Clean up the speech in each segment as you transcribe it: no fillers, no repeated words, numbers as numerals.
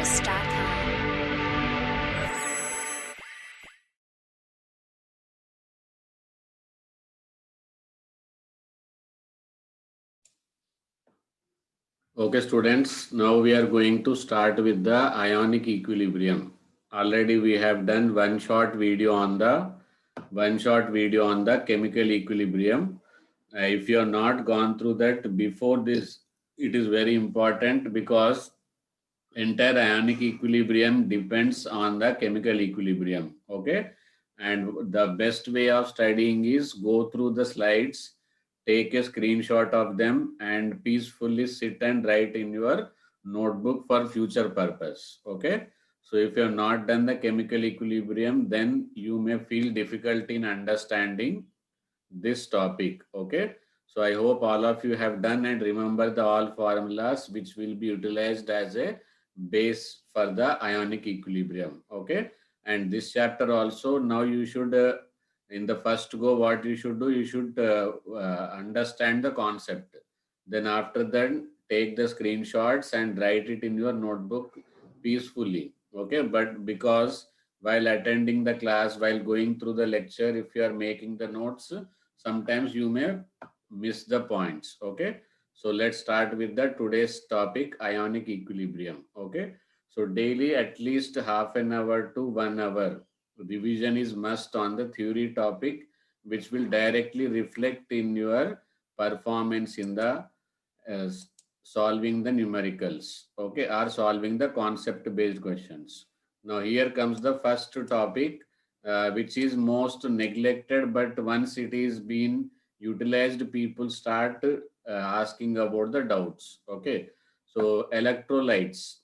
ioniccosmos.com. Okay, students, now we are going to start with the ionic equilibrium. Already we have done one short video on the chemical equilibrium. If you have not gone through that before this, it is very important because entire ionic equilibrium depends on the chemical equilibrium. Okay, and the best way of studying is go through the slides, take a screenshot of them, and peacefully sit and write in your notebook for future purpose. Okay, so if you have not done the chemical equilibrium, then you may feel difficulty in understanding this topic. Okay, so I hope all of you have done and remember the all formulas which will be utilized as a base for the ionic equilibrium. Okay, and this chapter also, now you should in the first go, what you should do, you should understand the concept. Then after that, take the screenshots and write it in your notebook peacefully. Okay, but because while attending the class, while going through the lecture, if you are making the notes, sometimes you may miss the points. Okay, so let's start with the today's topic, ionic equilibrium. Okay, so daily at least half an hour to 1 hour revision is must on the theory topic, which will directly reflect in your performance in the uh, solving the numericals. Okay, or solving the concept based questions. Now here comes the first topic, which is most neglected, but once it is being utilized, people start asking about the doubts. Okay, so electrolytes,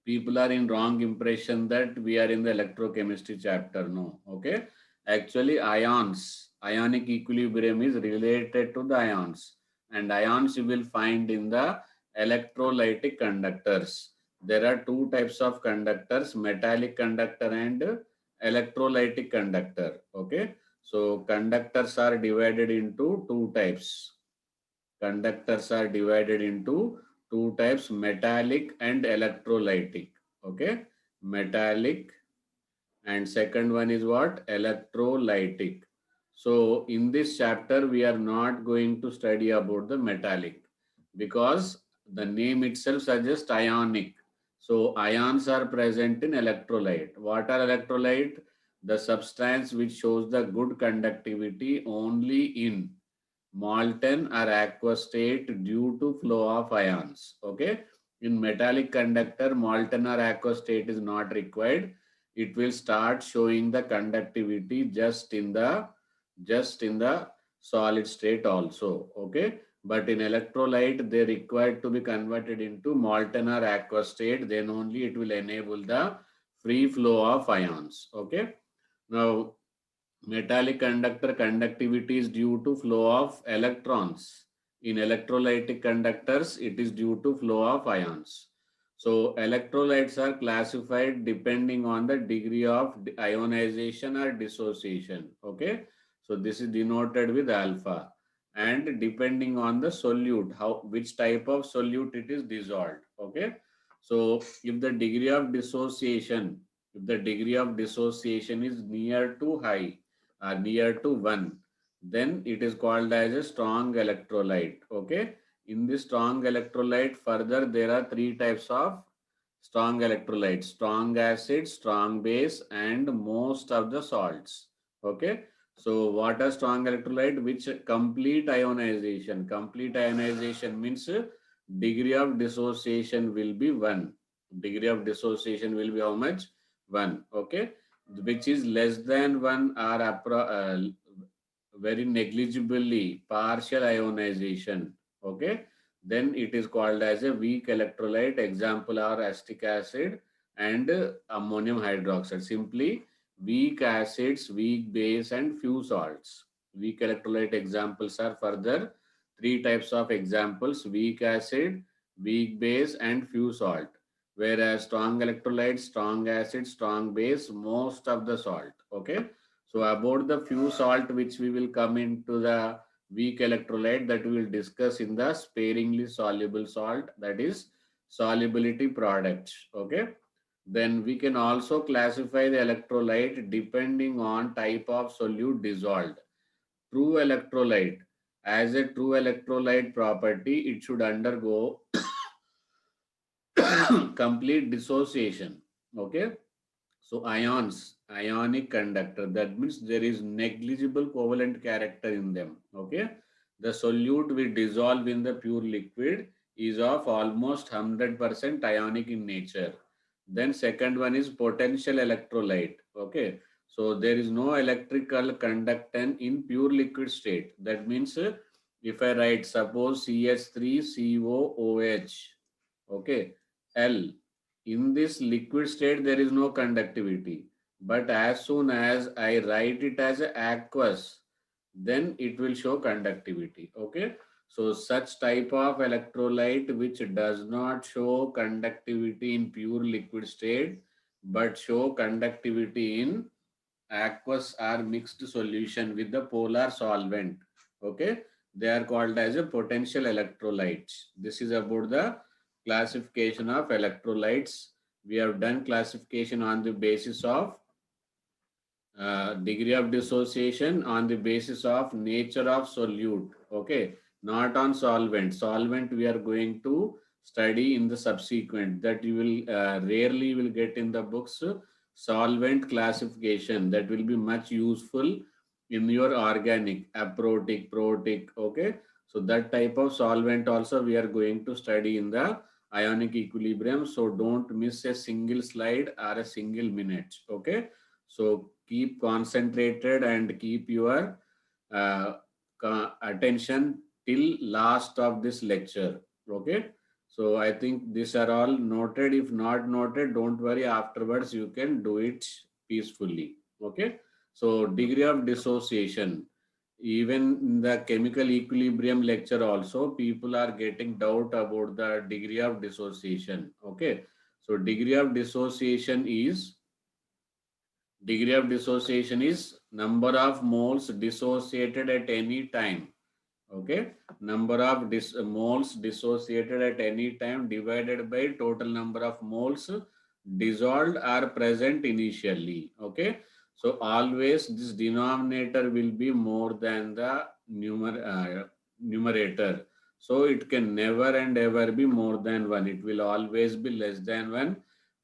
people are in wrong impression that we are in the electrochemistry chapter. No, okay, actually ionic equilibrium is related to the ions, and ions you will find in the electrolytic conductors. There are two types of conductors, metallic conductor and electrolytic conductor. Okay, so conductors are divided into two types. Conductors are divided into two types, metallic and electrolytic. Okay, metallic, and second one is what, electrolytic. So in this chapter we are not going to study about the metallic because the name itself suggests ionic. So ions are present in electrolyte. What are electrolyte? The substance which shows the good conductivity only in molten or aqueous state due to flow of ions. Okay, in metallic conductor, molten or aqueous state is not required. It will start showing the conductivity just in the solid state also. Okay, but in electrolyte they required to be converted into molten or aqueous state, then only it will enable the free flow of ions. Okay, now metallic conductor conductivity is due to flow of electrons. In electrolytic conductors, it is due to flow of ions. So electrolytes are classified depending on the degree of ionization or dissociation. Okay, so this is denoted with alpha, and depending on the solute, how which type of solute it is dissolved. Okay, so if the degree of dissociation is near to high, near to 1, then it is called as a strong electrolyte. Okay, in this strong electrolyte, further there are three types of strong electrolytes: strong acid, strong base, and most of the salts. Okay, so what are strong electrolyte? Which complete ionization means degree of dissociation will be 1. Degree of dissociation will be how much? 1. Okay, which is less than 1 or very negligibly partial ionization. Okay, then it is called as a weak electrolyte. Example are acetic acid and ammonium hydroxide. Simply weak acids, weak base, and few salts. Weak electrolyte examples are further three types of examples: weak acid, weak base, and few salt. Whereas strong electrolytes, strong acid, strong base, most of the salt. Okay, so about the few salt which we will come into the weak electrolyte, that we will discuss in the sparingly soluble salt, that is solubility products. Okay. Then we can also classify the electrolyte depending on type of solute dissolved. True electrolyte. As a true electrolyte property, it should undergo complete dissociation. Okay. So ions, ionic conductor, that means there is negligible covalent character in them. Okay. The solute we dissolve in the pure liquid is of almost 100% ionic in nature. Then second one is potential electrolyte. Okay. So there is no electrical conductance in pure liquid state. That means if I write suppose CH3COOH, okay, L, in this liquid state there is no conductivity, but as soon as I write it as a aqueous, then it will show conductivity. Okay, so such type of electrolyte which does not show conductivity in pure liquid state but show conductivity in aqueous or mixed solution with the polar solvent. Okay, they are called as a potential electrolytes. This is about the classification of electrolytes. We have done classification on the basis of degree of dissociation, on the basis of nature of solute. Okay, not on solvent. Solvent we are going to study in the subsequent, that you will rarely will get in the books. Solvent classification, that will be much useful in your organic, aprotic, protic. Okay, so that type of solvent also we are going to study in the ionic equilibrium. So don't miss a single slide or a single minute. Okay, so keep concentrated and keep your uh, attention till last of this lecture. Okay. So I think these are all noted. If not noted, don't worry. Afterwards, you can do it peacefully. Okay. So degree of dissociation. Even in the chemical equilibrium lecture also, people are getting doubt about the degree of dissociation. Okay. So degree of dissociation is, degree of dissociation is number of moles dissociated at any time. Okay. Number of moles dissociated at any time divided by total number of moles dissolved or present initially. Okay. So always this denominator will be more than the numerator. So it can never and ever be more than 1. It will always be less than 1.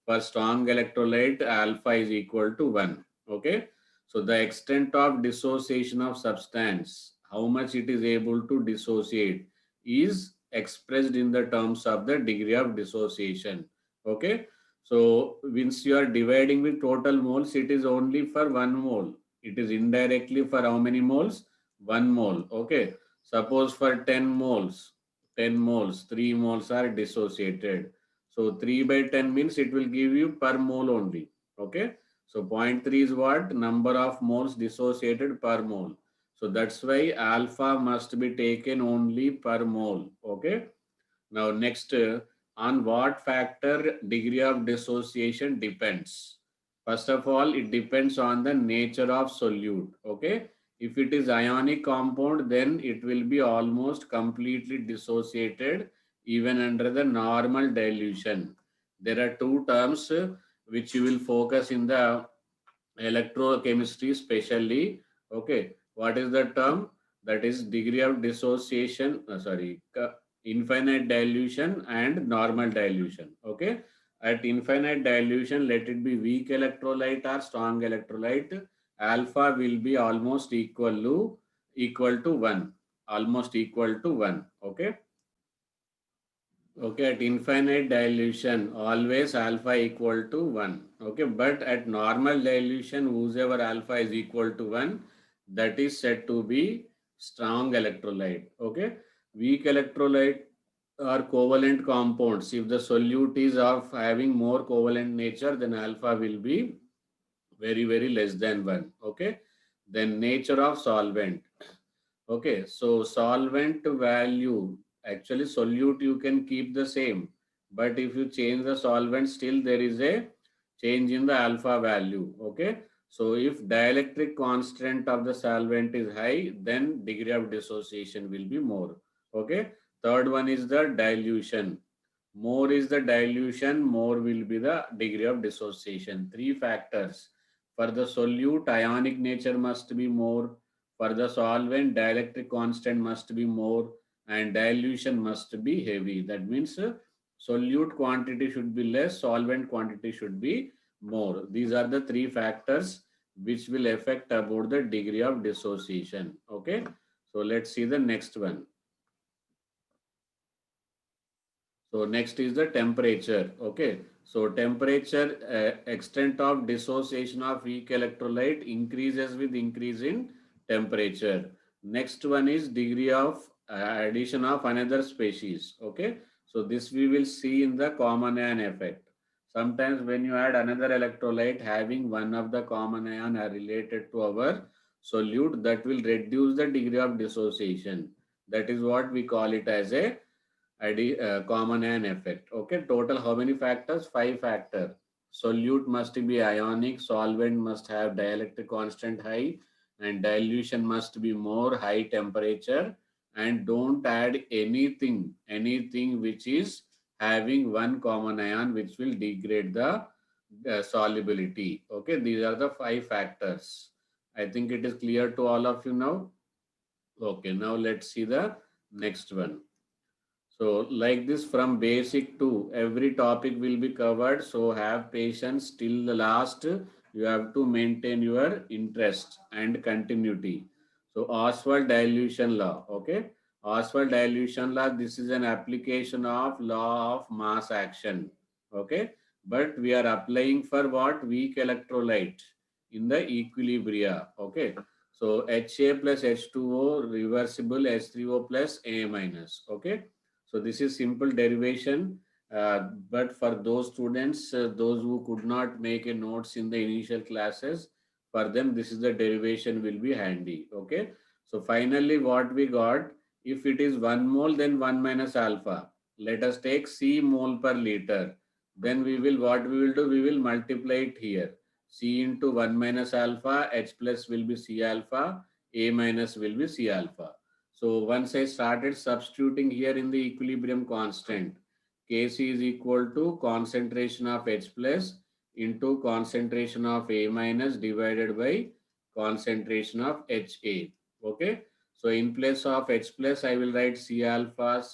For strong electrolyte, alpha is equal to 1. Okay. So the extent of dissociation of substance, how much it is able to dissociate, is expressed in the terms of the degree of dissociation. Okay. So once you are dividing with total moles, it is only for 1 mole. It is indirectly for how many moles? 1 mole. Okay. Suppose for 10 moles, 10 moles, 3 moles are dissociated. So 3 by 10 means it will give you per mole only. Okay. So 0.3 is what? Number of moles dissociated per mole. So that's why alpha must be taken only per mole. Okay. Now next, on what factor degree of dissociation depends? First of all, it depends on the nature of solute. Okay. If it is ionic compound, then it will be almost completely dissociated even under the normal dilution. There are two terms which you will focus in the electrochemistry specially. Okay, what is the term? That is degree of dissociation, infinite dilution and normal dilution. Okay, at infinite dilution, let it be weak electrolyte or strong electrolyte, alpha will be almost equal to 1, almost equal to 1. Okay. Okay, at infinite dilution, always alpha equal to 1. Okay, but at normal dilution, whosoever alpha is equal to 1, that is said to be strong electrolyte. Okay, weak electrolyte are covalent compounds. If the solute is of having more covalent nature, then alpha will be very, very less than 1. Okay, then nature of solvent. Okay, so solvent value, actually solute you can keep the same, but if you change the solvent, still there is a change in the alpha value. Okay, so if dielectric constant of the solvent is high, then degree of dissociation will be more. Okay, third one is the dilution. More is the dilution, more will be the degree of dissociation. Three factors. For the solute, ionic nature must be more. For the solvent, dielectric constant must be more, and dilution must be heavy. That means solute quantity should be less, solvent quantity should be more. These are the three factors which will affect about the degree of dissociation. Okay. So let's see the next one. So next is the temperature. Okay. So temperature, extent of dissociation of weak electrolyte increases with increase in temperature. Next one is degree of addition of another species. Okay. So this we will see in the common ion effect. Sometimes when you add another electrolyte having one of the common ion are related to our solute, that will reduce the degree of dissociation. That is what we call it as a common ion effect. Okay, total how many factors? Five factor. Solute must be ionic, solvent must have dielectric constant high, and dilution must be more high temperature. And don't add anything which is having one common ion which will degrade the solubility. Okay, these are the five factors. I think it is clear to all of you now. Okay, now let's see the next one. So like this from basic to every topic will be covered. So have patience till the last. You have to maintain your interest and continuity. So Oswald dilution law. Okay. Oswald dilution law. This is an application of law of mass action. Okay. But we are applying for what? Weak electrolyte in the equilibria. Okay. So HA plus H2O reversible H3O plus A minus. Okay. So this is simple derivation, but for those students, those who could not make a notes in the initial classes, for them this is the derivation will be handy. Okay. So finally, what we got, if it is 1 mole, then 1 minus alpha. Let us take C mole per liter. Then we will, what we will do, we will multiply it here. C into 1 minus alpha, H plus will be C alpha, A minus will be C alpha. So once I started substituting here in the equilibrium constant, Kc is equal to concentration of H plus into concentration of A minus divided by concentration of Ha. Okay. So in place of H plus, I will write C alpha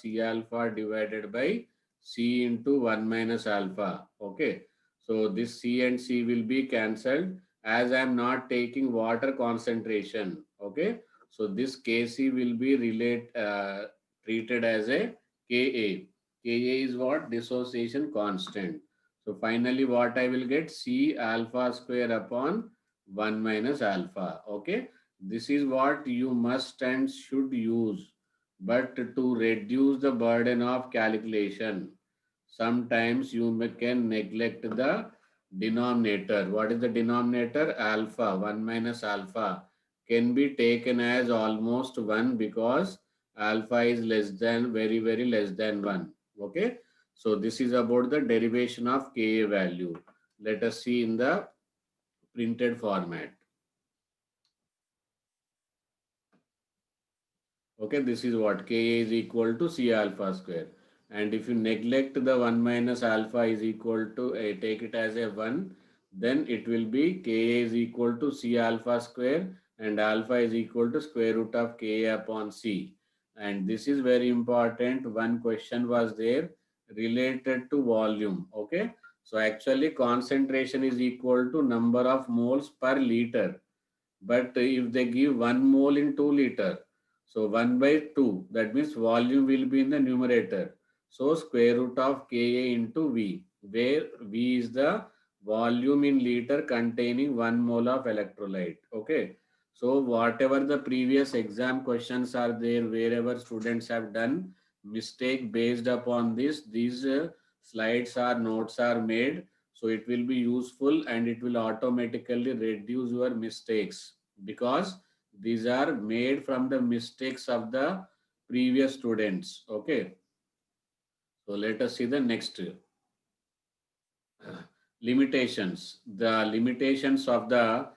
divided by C into 1 minus alpha. Okay. So this C and C will be cancelled as I am not taking water concentration. Okay. So this Kc will be treated as a Ka. Ka is what? Dissociation constant. So finally what I will get? C alpha square upon 1 minus alpha. Okay. This is what you must and should use. But to reduce the burden of calculation, sometimes you can neglect the denominator. What is the denominator? Alpha. 1 minus alpha can be taken as almost 1 because alpha is less than, very less than 1. Okay. So this is about the derivation of Ka value. Let us see in the printed format. Okay, this is what Ka is equal to C alpha square. And if you neglect the 1 minus alpha is equal to, take it as a 1, then it will be Ka is equal to C alpha square and alpha is equal to square root of Ka upon C. And this is very important. One question was there related to volume. Okay. So actually concentration is equal to number of moles per liter. But if they give 1 mole in 2 liter, so 1 by 2, that means volume will be in the numerator. So square root of Ka into V, where V is the volume in liter containing 1 mole of electrolyte. Okay. So whatever the previous exam questions are there, wherever students have done mistake based upon this, these slides or notes are made. So it will be useful and it will automatically reduce your mistakes because these are made from the mistakes of the previous students. Okay. So let us see the next limitations. The limitations of the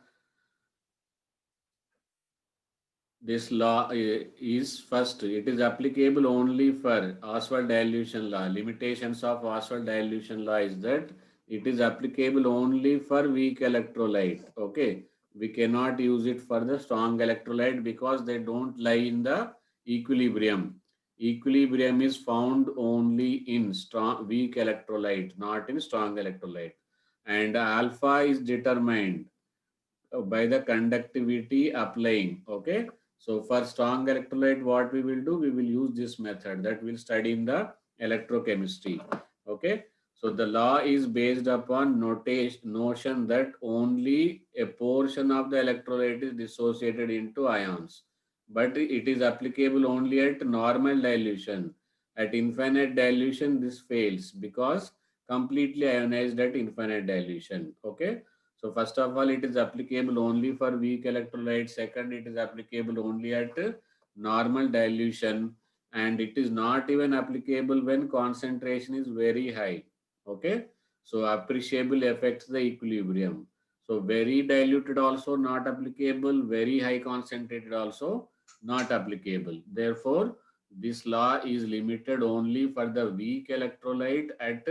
This law is first, it is applicable only for Oswald dilution law. Limitations of Oswald dilution law is that it is applicable only for weak electrolyte. Okay, we cannot use it for the strong electrolyte because they don't lie in the equilibrium. Equilibrium is found only in strong weak electrolyte, not in strong electrolyte. And alpha is determined by the conductivity applying. Okay, so for strong electrolyte, what we will do, we will use this method that we'll study in the electrochemistry. Okay, so the law is based upon notion that only a portion of the electrolyte is dissociated into ions, but it is applicable only at normal dilution. At infinite dilution this fails because completely ionized at infinite dilution. Okay, so first of all, it is applicable only for weak electrolytes. Second, it is applicable only at normal dilution, and it is not even applicable when concentration is very high. Okay, so appreciable affects the equilibrium. So very diluted also not applicable, very high concentrated also not applicable. Therefore, this law is limited only for the weak electrolyte at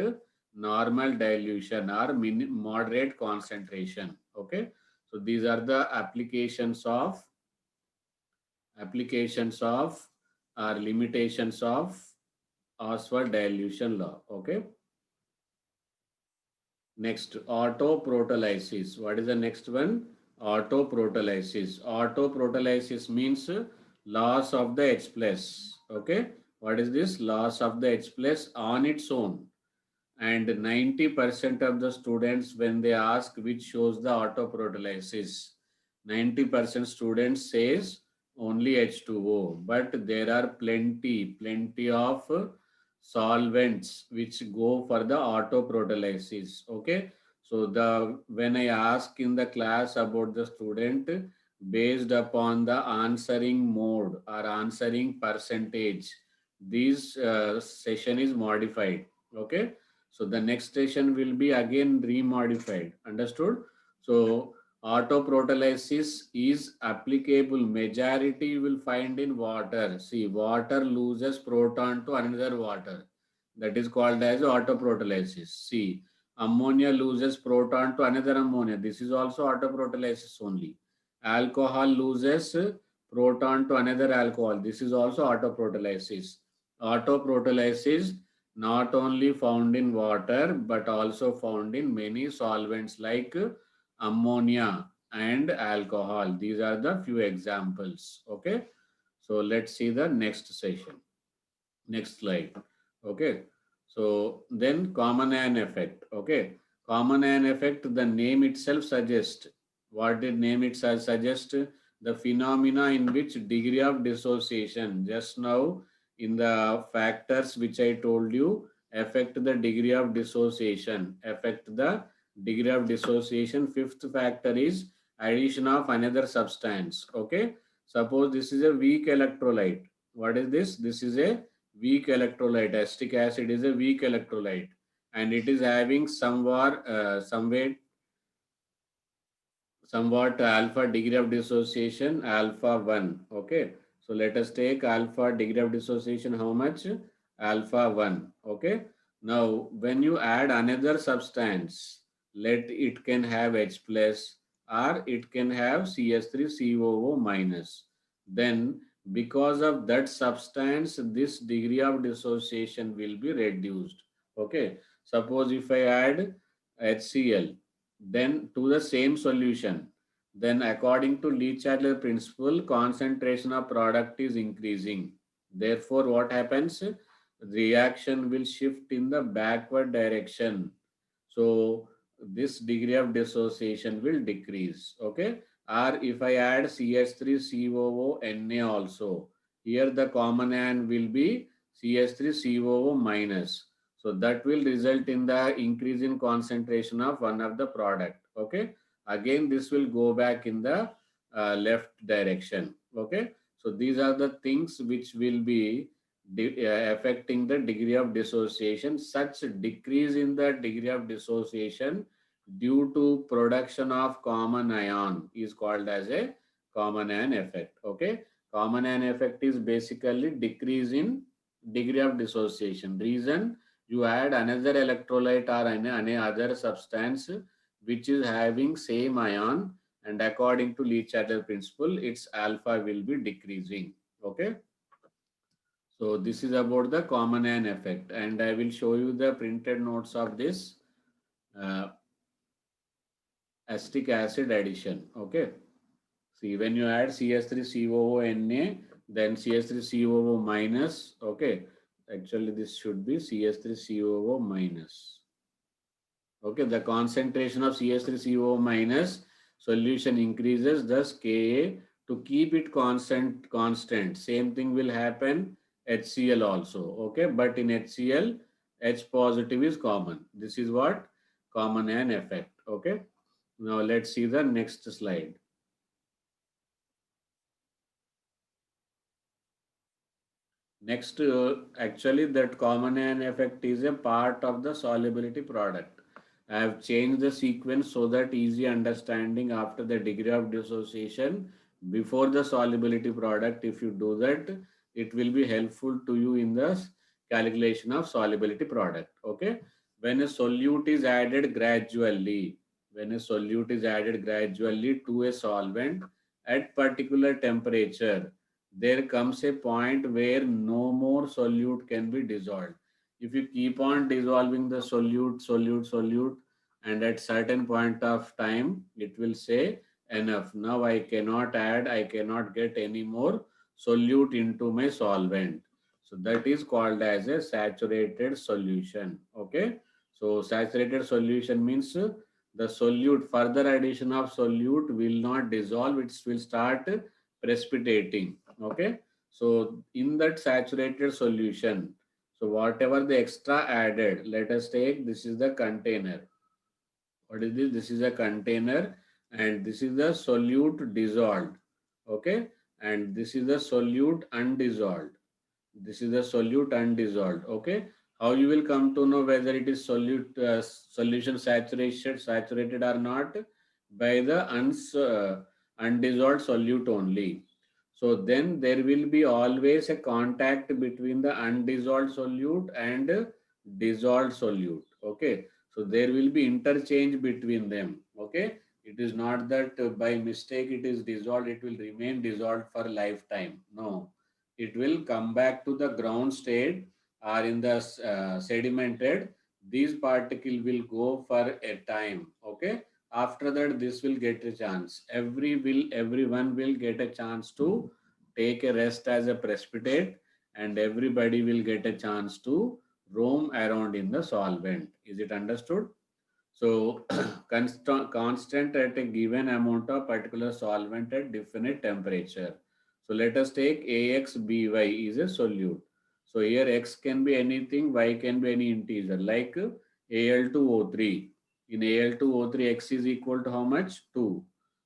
normal dilution or moderate concentration. Okay, so these are the applications of or limitations of Oswald dilution law. Okay, next, autoprotolysis. What is the next one? Autoprotolysis. Autoprotolysis means loss of the H plus. Okay, what is this? Loss of the H plus on its own. And 90% of the students, when they ask which shows the autoprotolysis, 90% students says only H2O, but there are plenty of solvents which go for the autoprotolysis. Okay, so the when I ask in the class about the student, based upon the answering mode or answering percentage, this session is modified. Okay, so the next station will be again remodified. Understood? So autoprotolysis is applicable. Majority you will find in water. See, water loses proton to another water. That is called as autoprotolysis. See, ammonia loses proton to another ammonia. This is also autoprotolysis only. Alcohol loses proton to another alcohol. This is also autoprotolysis. Autoprotolysis not only found in water but also found in many solvents like ammonia and alcohol. These are the few examples. Okay, so let's see the next session. Next slide. Okay, so then common ion effect. Okay, common ion effect, the name itself suggests. What did name itself suggest? The phenomena in which degree of dissociation, just now in the factors which I told you, affect the degree of dissociation. Fifth factor is addition of another substance. Okay, suppose this is a weak electrolyte. What is this? This is a weak electrolyte. Acetic acid is a weak electrolyte, and it is having somewhat alpha degree of dissociation alpha 1. Okay, so let us take alpha degree of dissociation how much? Alpha 1. Okay, now when you add another substance, let it can have H plus or it can have CH3COO minus. Then because of that substance, this degree of dissociation will be reduced. Okay, suppose if I add HCl then to the same solution, then according to Le-Chatelier principle, concentration of product is increasing. Therefore, what happens? Reaction will shift in the backward direction. So this degree of dissociation will decrease. Okay, or if I add CH3COO Na also, here the common ion will be CH3COO minus. So that will result in the increase in concentration of one of the product. Okay, again this will go back in the left direction. Okay, so these are the things which will be affecting the degree of dissociation. Such decrease in the degree of dissociation due to production of common ion is called as a common ion effect. Okay, Common and effect is basically decrease in degree of dissociation. Reason, you add another electrolyte or any other substance which is having same ion, and according to Lee-Chatterjee principle, its alpha will be decreasing. Okay. So this is about the common ion effect, and I will show you the printed notes of this uh, acetic acid addition. Okay. See, when you add CH3COO then CH3COO minus. Okay. Actually, this should be CH3COO minus. Okay. The concentration of CH3COO minus solution increases, thus Ka, to keep it constant. Same thing will happen HCl also. Okay. But in HCl, H positive is common. This is what common ion effect. Okay. Now let's see the next slide. Next, actually that common ion effect is a part of the solubility product. I have changed the sequence so that easy understanding after the degree of dissociation before the solubility product. If you do that, it will be helpful to you in the calculation of solubility product. Okay. When a solute is added gradually, when a solute is added gradually to a solvent at particular temperature, there comes a point where no more solute can be dissolved. If you keep on dissolving the solute, and at certain point of time, it will say enough. Now I cannot add, I cannot get any more solute into my solvent. So that is called as a saturated solution. Okay. So saturated solution means the solute, further addition of solute will not dissolve, it will start precipitating. Okay. So in that saturated solution, so whatever the extra added, let us take, this is the container. What is this? This is a container, and this is the solute dissolved. Okay. And this is the solute undissolved. This is the solute undissolved. Okay. How you will come to know whether it is solution saturated or not? By the undissolved solute only. So then there will be always a contact between the undissolved solute and dissolved solute. Okay. So there will be interchange between them. Okay. It is not that by mistake it is dissolved, it will remain dissolved for lifetime. No, it will come back to the ground state or in the sedimented. These particle will go for a time. Okay. After that, this will get a chance. Everyone will get a chance to take a rest as a precipitate, and everybody will get a chance to roam around in the solvent. Is it understood? So constant at a given amount of particular solvent at definite temperature. So let us take AXBY is a solute. So here X can be anything, Y can be any integer like Al2O3. In Al2O3, X is equal to how much? 2.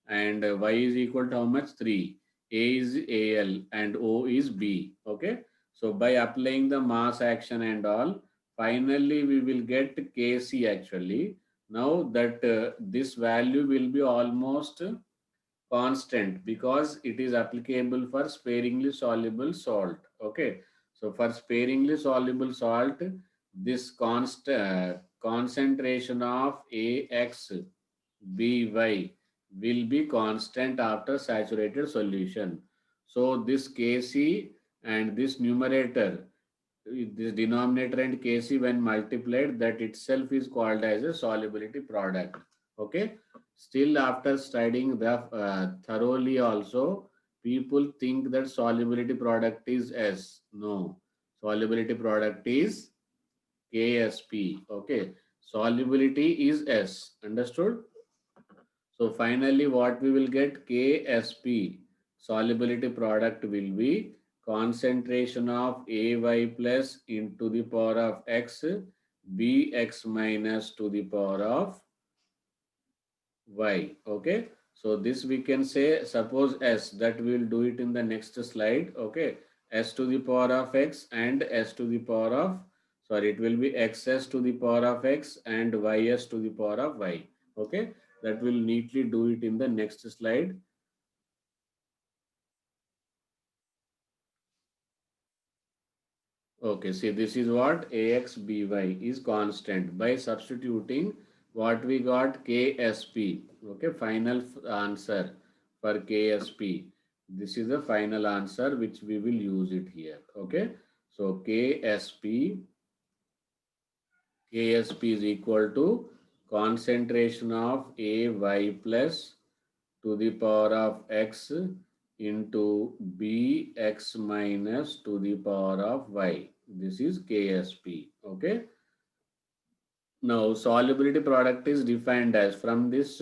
And Y is equal to how much? 3. A is Al and O is B. Okay. So by applying the mass action and all, finally we will get Kc actually. Now that this value will be almost constant because it is applicable for sparingly soluble salt. Okay. So for sparingly soluble salt, this concentration of AXBY will be constant after saturated solution. So this Kc and this numerator, this denominator and Kc when multiplied, that itself is called as a solubility product. Okay. Still after studying the thoroughly also, people think that solubility product is S. No. Solubility product is KSP. Okay. Solubility is S. Understood? So finally what we will get? KSP. Solubility product will be concentration of AY plus into the power of X, BX minus to the power of Y. Okay. So this we can say, suppose S, that we will do it in the next slide. Okay. S to the power of X and S to the power of, sorry, it will be XS to the power of X and YS to the power of Y. Okay. That will neatly do it in the next slide. Okay, see, this is what Ax By is constant. By substituting what we got Ksp. Okay, final answer for Ksp. This is the final answer which we will use it here. Okay, so Ksp is equal to concentration of Ay plus to the power of x into bx minus to the power of y. This is Ksp. Okay. Now, solubility product is defined as from this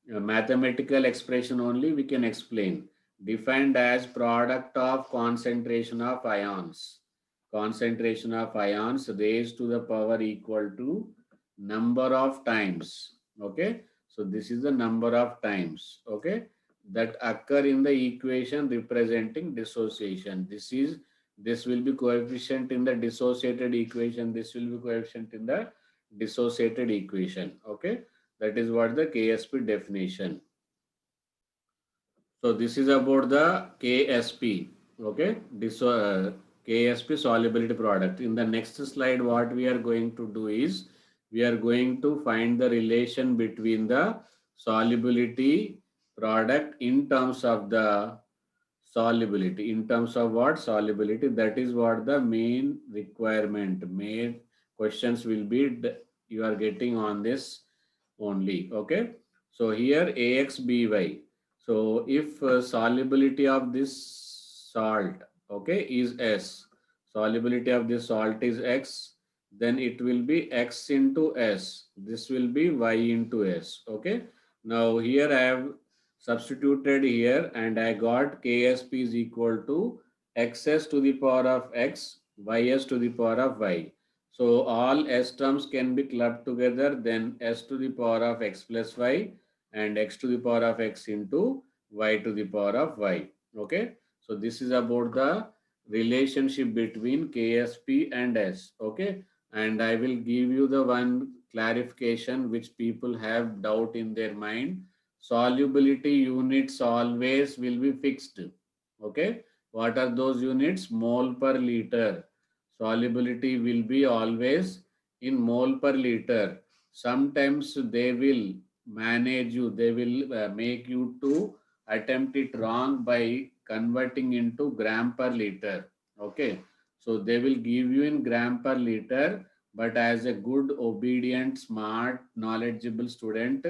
mathematical expression only we can explain. Defined as product of concentration of ions. Concentration of ions raised to the power equal to number of times. Okay. So, this is the number of times. Okay. That occur in the equation representing dissociation. This will be coefficient in the dissociated equation. This will be coefficient in the dissociated equation. Okay, that is what the Ksp definition. So this is about the Ksp. Okay, Ksp solubility product. In the next slide, what we are going to do is we are going to find the relation between the solubility product in terms of the solubility. In terms of what? Solubility. That is what the main requirement, main questions will be you are getting on this only. Okay. So here Ax By. So if solubility of this salt, okay, is S, solubility of this salt is X, then it will be X into S. This will be Y into S. Okay. Now here I have substituted here and I got Ksp is equal to xs to the power of x, ys to the power of y. So all s terms can be clubbed together, then s to the power of x plus y and x to the power of x into y to the power of y. Okay. So this is about the relationship between Ksp and S. Okay. And I will give you the one clarification which people have doubt in their mind. Solubility units always will be fixed. Okay. What are those units? Mole per liter. Solubility will be always in mole per liter. Sometimes they will manage you, they will make you to attempt it wrong by converting into gram per liter. Okay. So they will give you in gram per liter, but as a good, obedient, smart, knowledgeable student,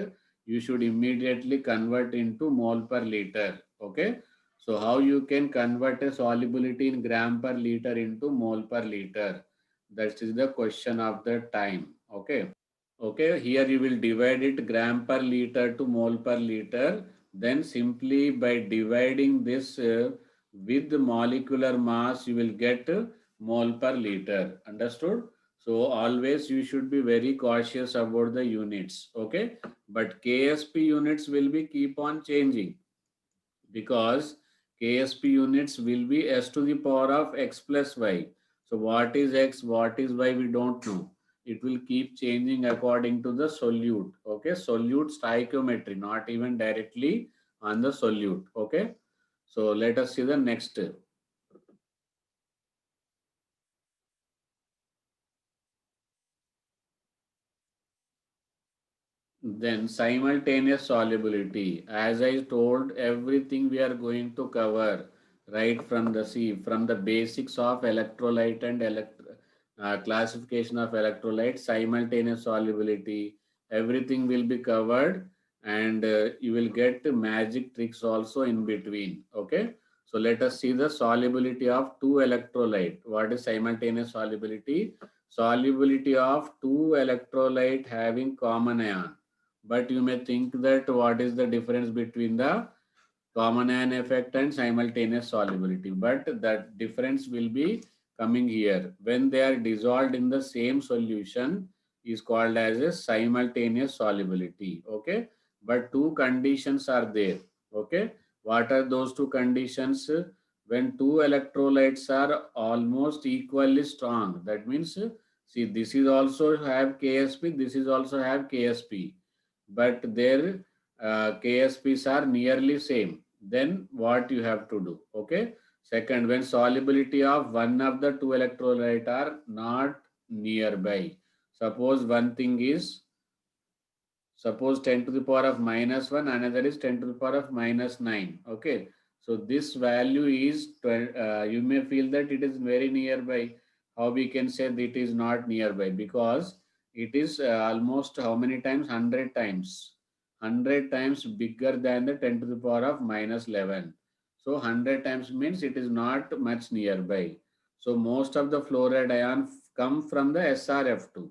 you should immediately convert into mole per liter. Okay. So how you can convert a solubility in gram per liter into mole per liter? That is the question of the time. Okay. Okay, here you will divide it gram per liter to mole per liter. Then simply by dividing this with the molecular mass, you will get mole per liter. Understood? So always you should be very cautious about the units. Okay, but Ksp units will be keep on changing because Ksp units will be s to the power of x plus y. So what is x, what is y, we don't know. It will keep changing according to the solute. Okay, solute stoichiometry, not even directly on the solute. Okay, so let us see the next. Then simultaneous solubility. As I told, everything we are going to cover right from the from the basics of electrolyte and classification of electrolyte, simultaneous solubility, everything will be covered and you will get magic tricks also in between. Okay. So let us see the solubility of two electrolyte. What is simultaneous solubility? Solubility of two electrolyte having common ion, but you may think that what is the difference between the common ion effect and simultaneous solubility, but that difference will be coming here. When they are dissolved in the same solution is called as a simultaneous solubility. Okay, but two conditions are there. Okay, what are those two conditions? When two electrolytes are almost equally strong, that means see, this is also have Ksp, this is also have Ksp, but their KSPs are nearly same. Then what you have to do? Okay, Second, when solubility of one of the two electrolyte are not nearby. Suppose one thing is, suppose 10 to the power of minus 1, another is 10 to the power of minus 9. Okay. So this value is, you may feel that it is very nearby. How we can say that it is not nearby? Because it is almost how many times? 100 times. 100 times bigger than the 10 to the power of minus 11. So 100 times means it is not much nearby. So most of the fluoride ion come from the SRF2.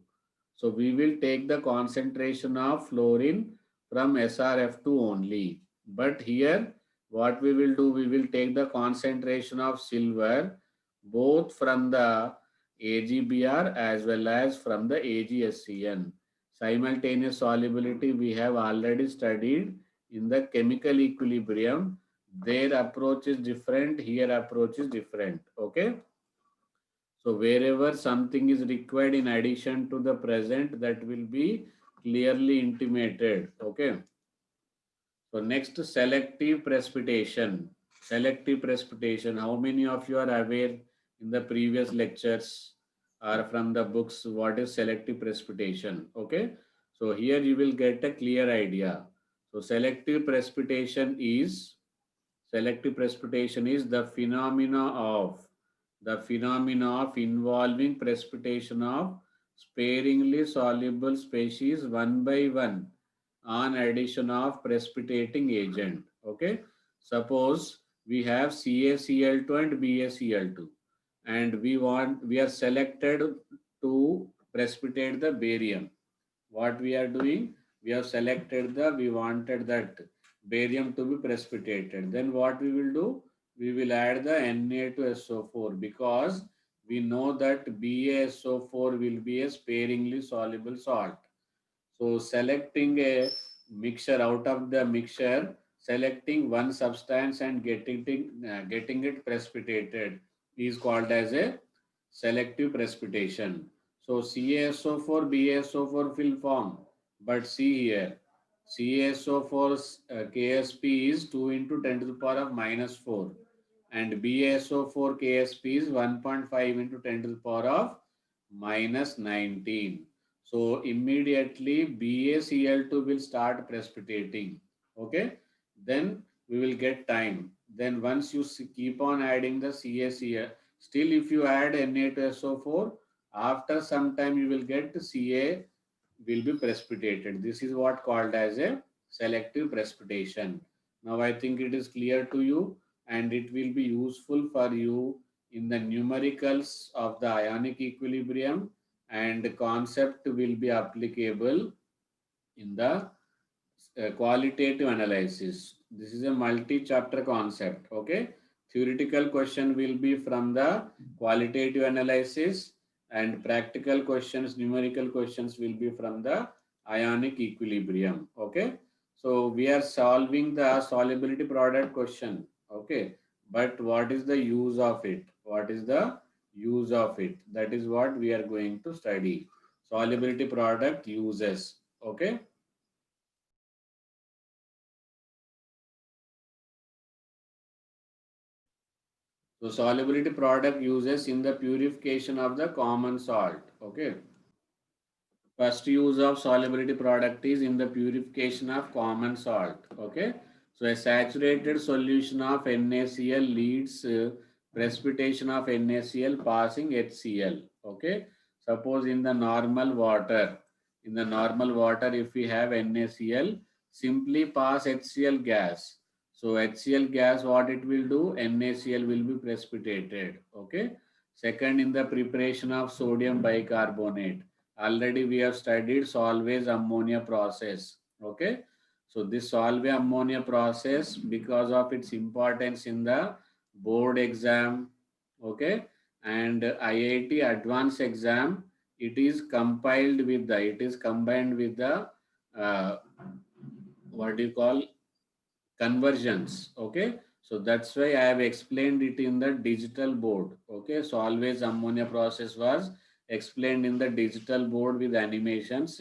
So we will take the concentration of fluorine from SRF2 only. But here what we will do, we will take the concentration of silver both from the AgBr as well as from the AgSCN. Simultaneous solubility we have already studied in the chemical equilibrium. Their approach is different, here approach is different. Okay. So wherever something is required in addition to the present, that will be clearly intimated. Okay. So next, selective precipitation. Selective precipitation. How many of you are aware in the previous lectures or from the books what is selective precipitation? Okay. So here you will get a clear idea. So selective precipitation is the phenomena of involving precipitation of sparingly soluble species one by one on addition of precipitating agent. Okay. Suppose we have CaCl2 and BaCl2 and we are selected to precipitate the barium. What we are doing, we have selected we wanted that barium to be precipitated. Then what we will do, we will add the Na2SO4 because we know that BaSO4 will be a sparingly soluble salt. So selecting a mixture out of the mixture, selecting one substance and getting it precipitated is called as a selective precipitation. So CaSO4, BaSO4 will form, but see here, CaSO4 Ksp is 2 into 10 to the power of minus 4 and BaSO4 Ksp is 1.5 into 10 to the power of minus 19. So immediately BaCl2 will start precipitating. Okay. Then we will get time. Then once you keep on adding the CaCl, still if you add Na2SO4, after some time you will get Ca will be precipitated. This is what called as a selective precipitation. Now I think it is clear to you and it will be useful for you in the numericals of the ionic equilibrium, and the concept will be applicable in the qualitative analysis. This is a multi-chapter concept. Okay. Theoretical question will be from the qualitative analysis and practical questions, numerical questions will be from the ionic equilibrium. Okay. So we are solving the solubility product question. Okay. But what is the use of it? What is the use of it? That is what we are going to study. Solubility product uses. Okay. So solubility product uses in the purification of the common salt. Okay. First use of solubility product is in the purification of common salt. Okay. So a saturated solution of NaCl leads precipitation of NaCl passing HCl. Okay. Suppose in the normal water, if we have NaCl, simply pass HCl gas. So HCl gas, what it will do? NaCl will be precipitated. Okay. Second, in the preparation of sodium bicarbonate, already we have studied Solvay's ammonia process. Okay. So this Solvay ammonia process, because of its importance in the board exam, okay, and IIT advanced exam, it is combined with the what do you call, conversions. Okay. So that's why I have explained it in the digital board. Okay. So always ammonia process was explained in the digital board with animations.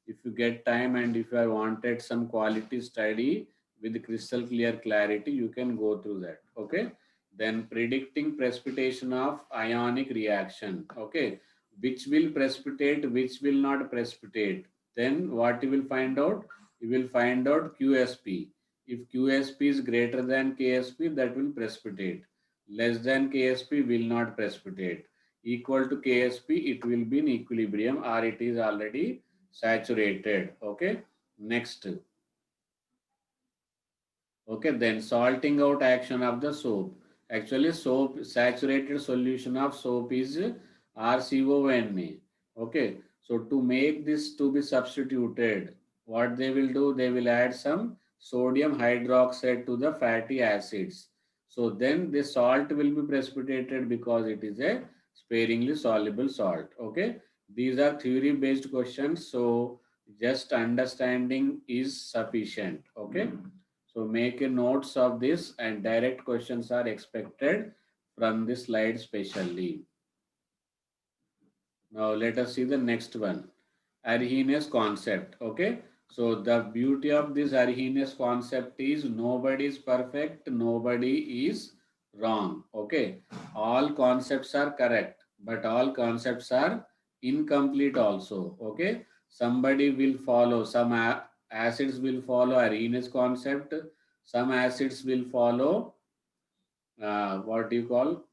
If you get time and if you have wanted some quality study with crystal clear clarity, you can go through that. Okay. Then predicting precipitation of ionic reaction. Okay, which will precipitate, which will not precipitate. Then what you will find out? You will find out QSP. If QSP is greater than KSP, that will precipitate. Less than KSP will not precipitate. Equal to KSP, it will be in equilibrium or it is already saturated. Okay. Next. Okay, then salting out action of the soap. Actually, soap, saturated solution of soap is RCONA. Okay, so to make this to be substituted, what they will do, they will add some sodium hydroxide to the fatty acids. So then the salt will be precipitated because it is a sparingly soluble salt. Okay, these are theory based questions. So just understanding is sufficient. Okay. So make a notes of this and direct questions are expected from this slide specially. Now let us see the next one. Arrhenius concept. Okay. So the beauty of this Arrhenius concept is nobody is perfect, nobody is wrong. Okay. All concepts are correct, but all concepts are incomplete also. Okay. Somebody will follow, some acids will follow Arrhenius concept, some acids will follow what do you call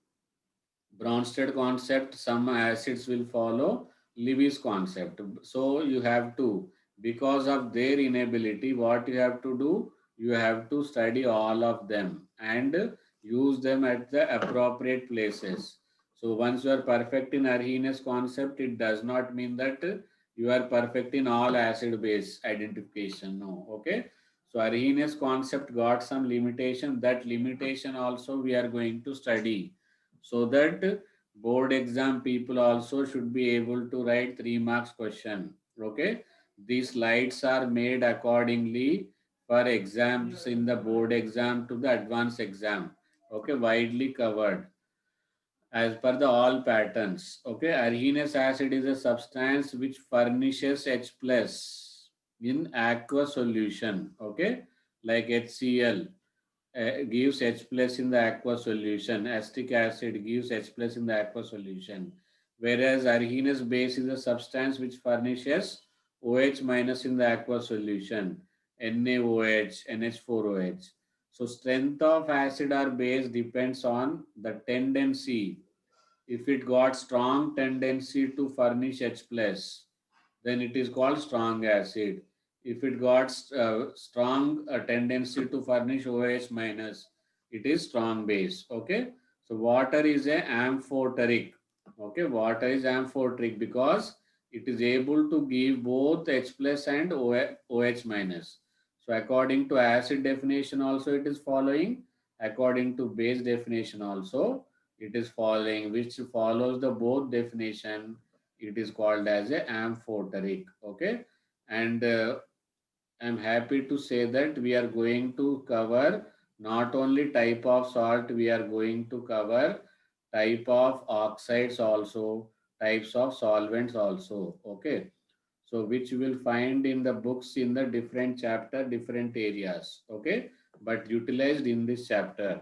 Bronsted concept, some acids will follow Lewis concept. So you have to, because of their inability, what you have to do, you have to study all of them and use them at the appropriate places. So once you are perfect in Arrhenius concept, it does not mean that you are perfect in all acid base identification. No, okay. So Arrhenius concept got some limitation. That limitation also we are going to study so that board exam people also should be able to write 3 marks question. Okay, these slides are made accordingly for exams in the board exam to the advanced exam. Okay, widely covered as per the all patterns. Okay, Arrhenius acid is a substance which furnishes H plus in aqueous solution. Okay, like HCl gives H plus in the aqueous solution. Acetic acid gives H plus in the aqueous solution. Whereas Arrhenius base is a substance which furnishes OH minus in the aqueous solution. NaOH, NH4OH. So strength of acid or base depends on the tendency. If it got strong tendency to furnish H plus, then it is called strong acid. If it got strong tendency to furnish OH minus, it is strong base. Okay. So water is a amphoteric. Okay. Water is amphoteric because it is able to give both H plus and OH minus. So according to acid definition also it is following. According to base definition also it is following, which follows the both definition. It is called as a amphoteric. Okay, and I'm happy to say that we are going to cover not only type of salt, we are going to cover type of oxides also, types of solvents also. Okay, so which you will find in the books in the different chapter, different areas. Okay, but utilized in this chapter.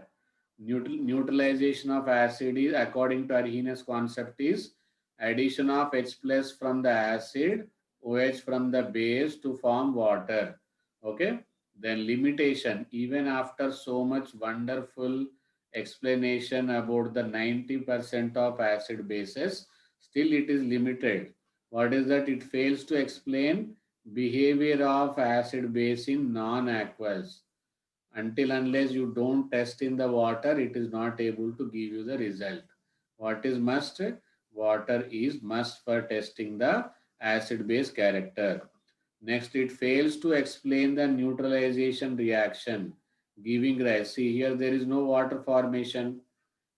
Neutralization of acid is according to Arrhenius concept is addition of H plus from the acid, OH from the base to form water. Okay. Then limitation, even after so much wonderful explanation about the 90% of acid bases, still it is limited. What is that? It fails to explain behavior of acid base in non-aqueous. Until unless you don't test in the water, it is not able to give you the result. What is must? Water is must for testing the acid base character. Next, it fails to explain the neutralization reaction giving rise. See here there is no water formation.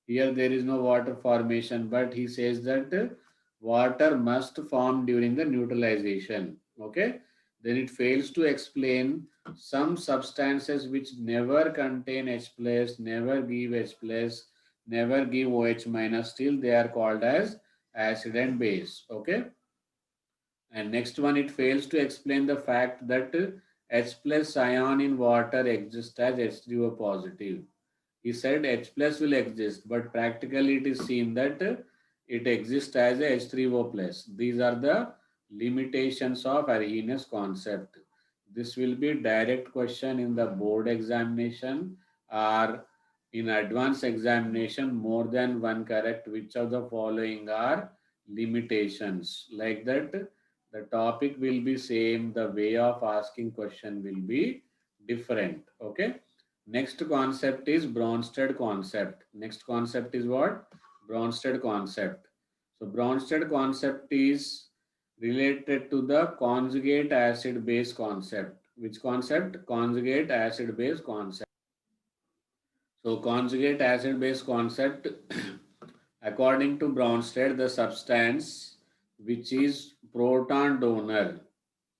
Here there is no water formation, but he says that water must form during the neutralization. Okay. Then it fails to explain some substances which never contain H plus, never give H plus, never give OH minus, still they are called as acid and base. Okay. And next one, it fails to explain the fact that H plus ion in water exists as H3O positive. He said H plus will exist, but practically it is seen that it exists as a H3O plus. These are the limitations of Arrhenius concept. This will be direct question in the board examination or in advanced examination, more than one correct. Which of the following are limitations? Like that, the topic will be same, the way of asking question will be different. Okay. Next concept is Bronsted concept. Next concept is what? Bronsted concept. So Bronsted concept is related to the conjugate acid base concept. Which concept? Conjugate acid base concept. So conjugate acid base concept, according to Bronsted, the substance which is proton donor,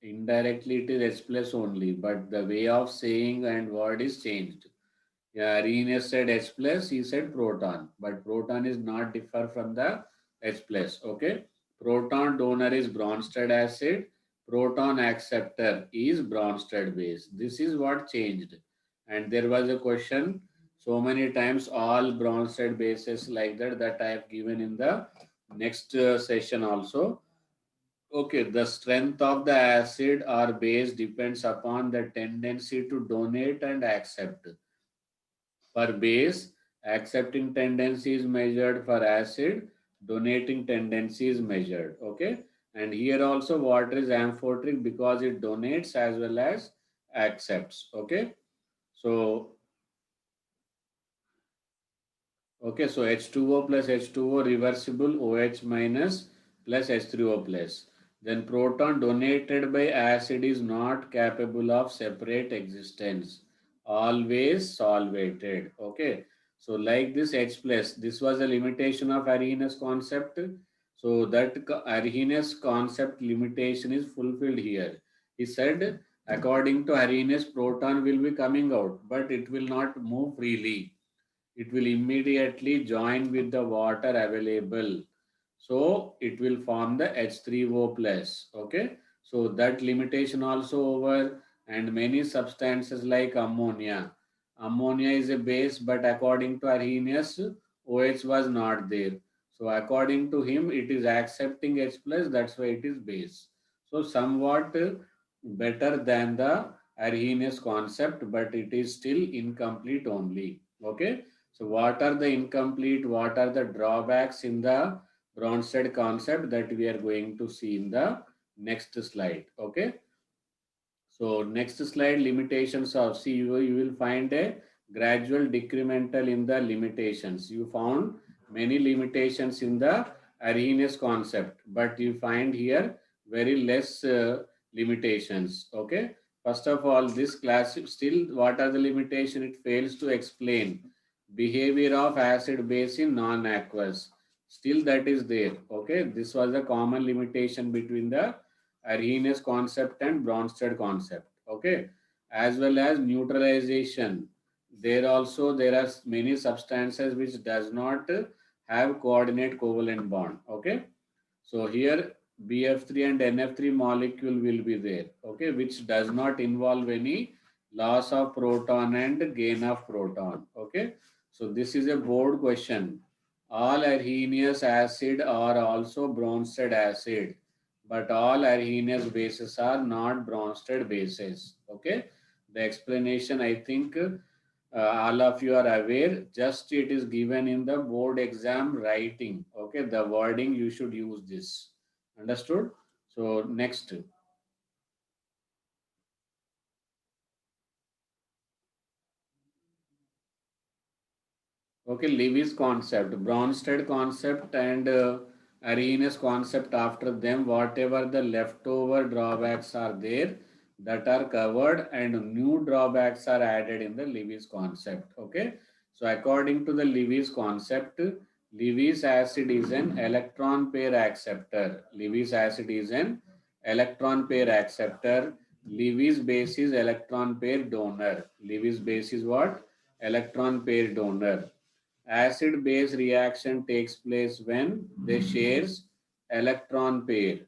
indirectly it is H plus only, but the way of saying and word is changed. Yeah, Arrhenius said H plus, he said proton, but proton is not differ from the H plus. Okay, proton donor is Bronsted acid, proton acceptor is Bronsted base. This is what changed. And there was a question so many times, all Bronsted bases like that I have given in the next session also. Okay, the strength of the acid or base depends upon the tendency to donate and accept. For base, accepting tendency is measured. For acid, donating tendency is measured. Okay. And here also water is amphoteric because it donates as well as accepts. Okay. So, okay. So H2O plus H2O reversible OH minus plus H3O plus. Then proton donated by acid is not capable of separate existence. Always solvated. Okay. So like this H plus, this was a limitation of Arrhenius concept. So that Arrhenius concept limitation is fulfilled here. He said according to Arrhenius, proton will be coming out, but it will not move freely. It will immediately join with the water available. So it will form the H3O plus. Okay. So that limitation also over, and many substances like ammonia. Ammonia is a base, but according to Arrhenius, OH was not there. So according to him, it is accepting H plus, that's why it is base. So somewhat better than the Arrhenius concept, but it is still incomplete only. Okay. So what are the incomplete, what are the drawbacks in the Bronsted concept that we are going to see in the next slide. Okay. So next slide, limitations of, see, you will find a gradual decremental in the limitations. You found many limitations in the Arrhenius concept, but you find here very less limitations. Okay. First of all, this class, still what are the limitations? It fails to explain behavior of acid base in non-aqueous. Still that is there. Okay. This was a common limitation between the Arrhenius concept and Bronsted concept. Okay. As well as neutralization. There are many substances which does not have coordinate covalent bond. Okay. So here BF3 and NF3 molecule will be there. Okay. Which does not involve any loss of proton and gain of proton. Okay. So this is a board question. All Arrhenius acid are also Bronsted acid, but all Arrhenius bases are not Bronsted bases. Okay. The explanation, I think all of you are aware, just it is given in the board exam writing. Okay. The wording you should use this. Understood? So next. Okay, Levy's concept, Bronsted concept and Arrhenius concept after them, whatever the leftover drawbacks are there that are covered and new drawbacks are added in the Levy's concept. Okay, so according to the Levy's concept, Levy's acid is an electron pair acceptor. Levy's acid is an electron pair acceptor. Levy's base is electron pair donor. Levy's base is what? Electron pair donor. Acid base reaction takes place when they shares electron pair.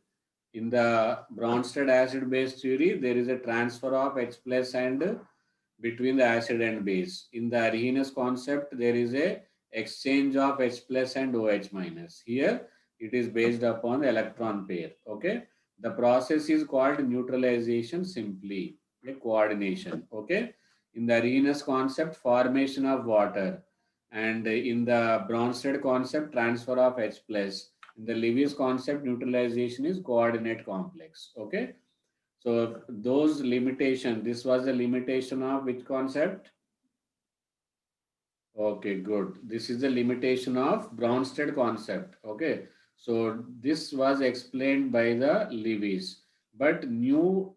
In the Bronsted acid base theory, there is a transfer of H plus and between the acid and base. In the Arrhenius concept, there is a exchange of H plus and OH minus. Here, it is based upon the electron pair. Okay. The process is called neutralization simply, a coordination. Okay. In the Arrhenius concept, formation of water. And in the Bronsted concept, transfer of H plus. In the Lewis concept, neutralization is coordinate complex. Okay. So those limitation, this was the limitation of which concept? Okay, good. This is the limitation of Bronsted concept. Okay. So this was explained by the Lewis, but new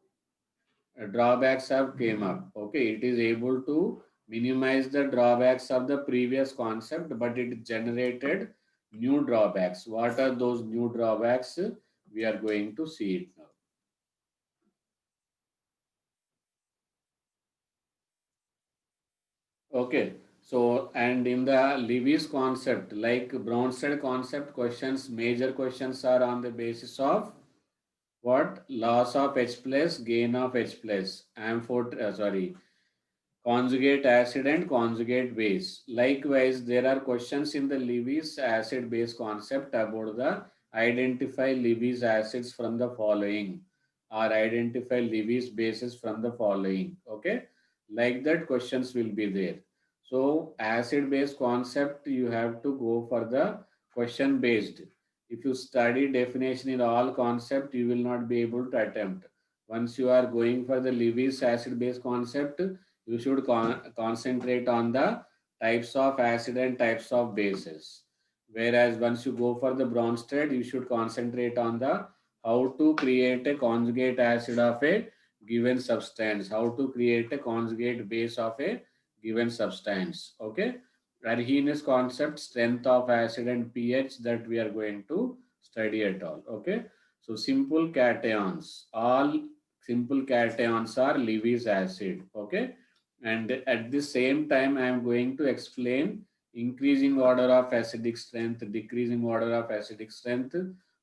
drawbacks have came up. Okay. It is able to minimize the drawbacks of the previous concept, but it generated new drawbacks. What are those new drawbacks? We are going to see it now. Okay. So, and in the Lewis concept, like Bronsted concept questions, major questions are on the basis of what? Loss of H plus, gain of H plus, conjugate acid and conjugate base. Likewise, there are questions in the Lewis acid base concept about the identify Lewis acids from the following or identify Lewis bases from the following. Okay. Like that questions will be there. So acid base concept, you have to go for the question based. If you study definition in all concept, you will not be able to attempt. Once you are going for the Lewis acid base concept, you should concentrate on the types of acid and types of bases. Whereas once you go for the Bronsted, you should concentrate on the how to create a conjugate acid of a given substance, how to create a conjugate base of a given substance. Okay. Arrhenius concept, strength of acid and pH, that we are going to study at all. Okay. So simple cations, all simple cations are Lewis acid. Okay. And at the same time, I am going to explain increasing order of acidic strength, decreasing order of acidic strength.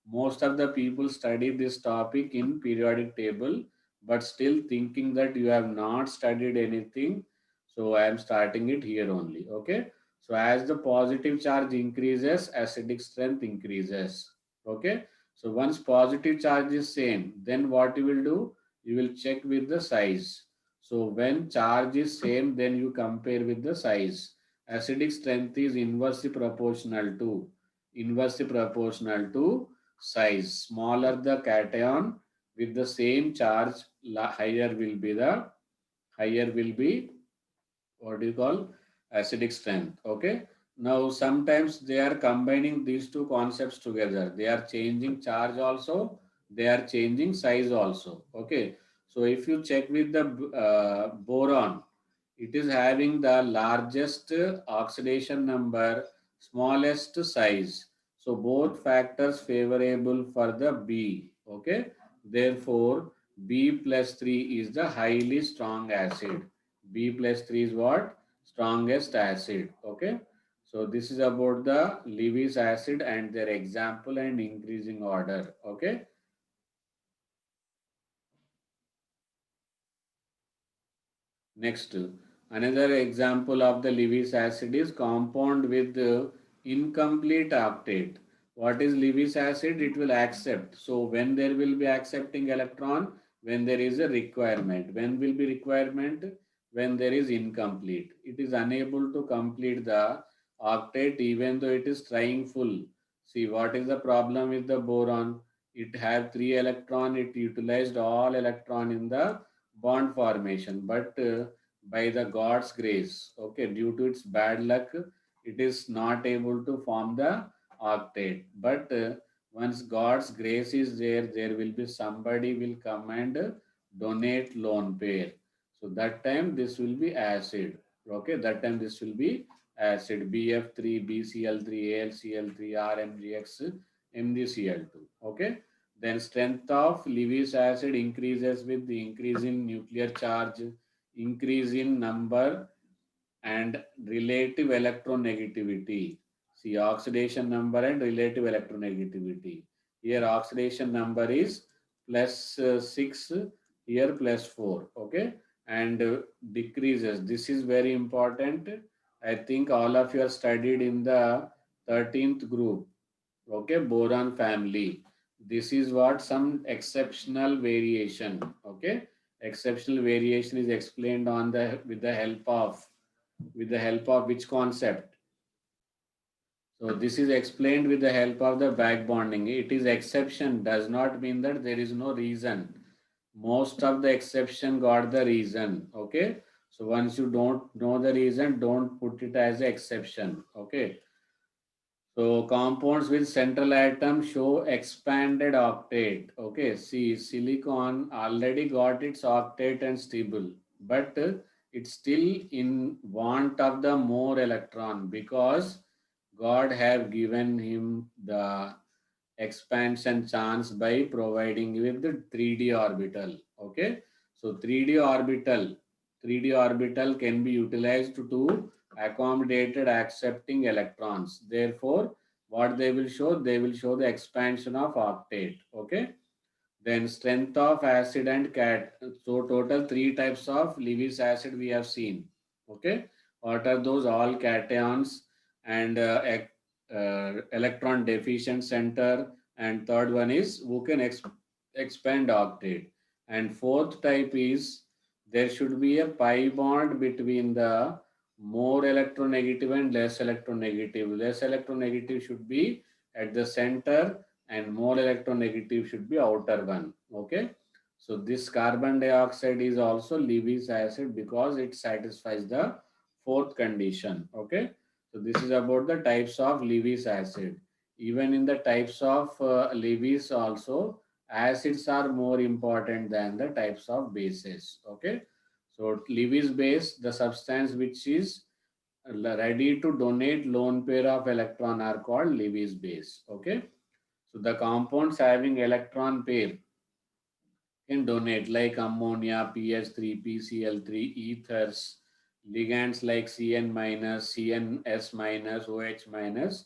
Most of the people study this topic in periodic table, but still thinking that you have not studied anything. So I am starting it here only. Okay. So as the positive charge increases, acidic strength increases. Okay. So once positive charge is same, then what you will do? You will check with the size. So when charge is same, then you compare with the size. Acidic strength is inversely proportional to size. Smaller the cation with the same charge, higher will be what do you call acidic strength. Okay. Now sometimes they are combining these two concepts together. They are changing charge also. They are changing size also. Okay. So if you check with the boron, it is having the largest oxidation number, smallest size. So both factors favorable for the B. Okay. Therefore, B plus 3 is the highly strong acid. B plus 3 is what? Strongest acid. Okay. So this is about the Lewis acid and their example and increasing order. Okay. Next, another example of the Lewis acid is compound with incomplete octet. What is Lewis acid? It will accept. So when there will be accepting electron, when there is a requirement. When will be requirement? When there is incomplete. It is unable to complete the octet even though it is trying full. See what is the problem with the boron? It have 3 electron. It utilized all electron in the bond formation, but by the God's grace, okay, due to its bad luck, it is not able to form the octet. But once God's grace is there, there will be somebody will come and donate lone pair. So that time this will be acid. Okay, that time this will be acid BF3, BCl3, AlCl3, RMgX, MgCl2. Okay. Then strength of Lewis acid increases with the increase in nuclear charge, increase in number and relative electronegativity. See oxidation number and relative electronegativity. Here oxidation number is plus 6, here plus 4. Okay. and decreases. This is very important. I think all of you are studied in the 13th group. Okay, boron family. This is what some exceptional variation. Okay, exceptional variation is explained on the with the help of which concept? So this is explained with the help of the back bonding. It is exception, does not mean that there is no reason. Most of the exception got the reason. Okay. So once you don't know the reason, don't put it as an exception. Okay. So compounds with central atom show expanded octet. Okay. See, silicon already got its octet and stable, but it's still in want of the more electron because God have given him the expansion chance by providing with the 3D orbital. Okay, so 3D orbital can be utilized to accommodated accepting electrons. Therefore, what they will show? They will show the expansion of octet. Okay, then strength of acid and cat. So total three types of Lewis acid we have seen. Okay, what are those? All cations and electron deficient center. And third one is who can expand octet. And fourth type is there should be a pi bond between the more electronegative and less electronegative. Less electronegative should be at the center and more electronegative should be outer one. Okay, so this carbon dioxide is also Lewis acid because it satisfies the fourth condition. Okay, so this is about the types of Lewis acid. Even in the types of Lewis also, acids are more important than the types of bases. Okay, so Lewis base, the substance which is ready to donate lone pair of electron are called Lewis base. Okay, so the compounds having electron pair can donate like ammonia, PH3, PCl3, ethers, ligands like Cn minus, CnS minus, OH minus,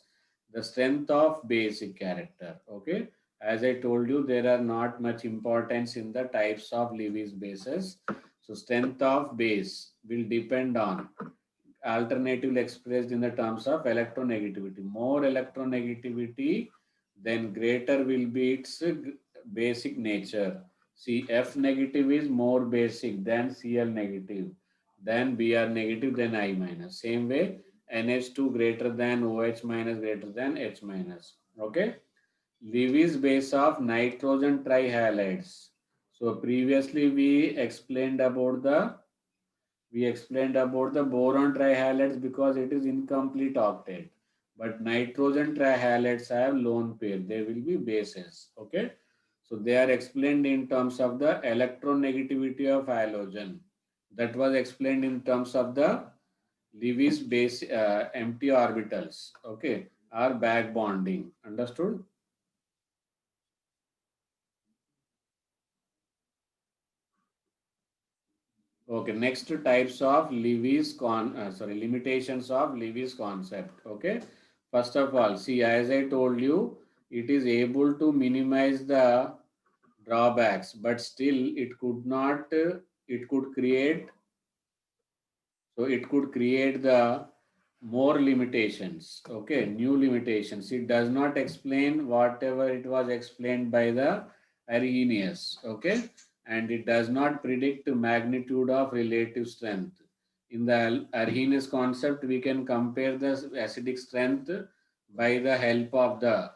the strength of basic character. Okay. As I told you, there are not much importance in the types of Lewis bases. So strength of base will depend on alternatively expressed in the terms of electronegativity. More electronegativity, then greater will be its basic nature. See, F negative is more basic than Cl negative, then Br negative, then I minus. Same way, NH2 greater than OH minus greater than H minus. Okay. Lewis base of nitrogen trihalides. So previously we explained about the boron trihalides because it is incomplete octet. But nitrogen trihalides have lone pair. They will be bases. Okay. So they are explained in terms of the electronegativity of halogen. That was explained in terms of the Lewis base empty orbitals. Okay. Or back bonding. Understood? Okay, next types of limitations of Lewis concept. Okay, first of all, see, as I told you, it is able to minimize the drawbacks, but still it could not, it could create, so it could create the more limitations. Okay, new limitations. It does not explain whatever it was explained by the Arrhenius. Okay, and it does not predict the magnitude of relative strength. In the Arrhenius concept, we can compare the acidic strength by the help of the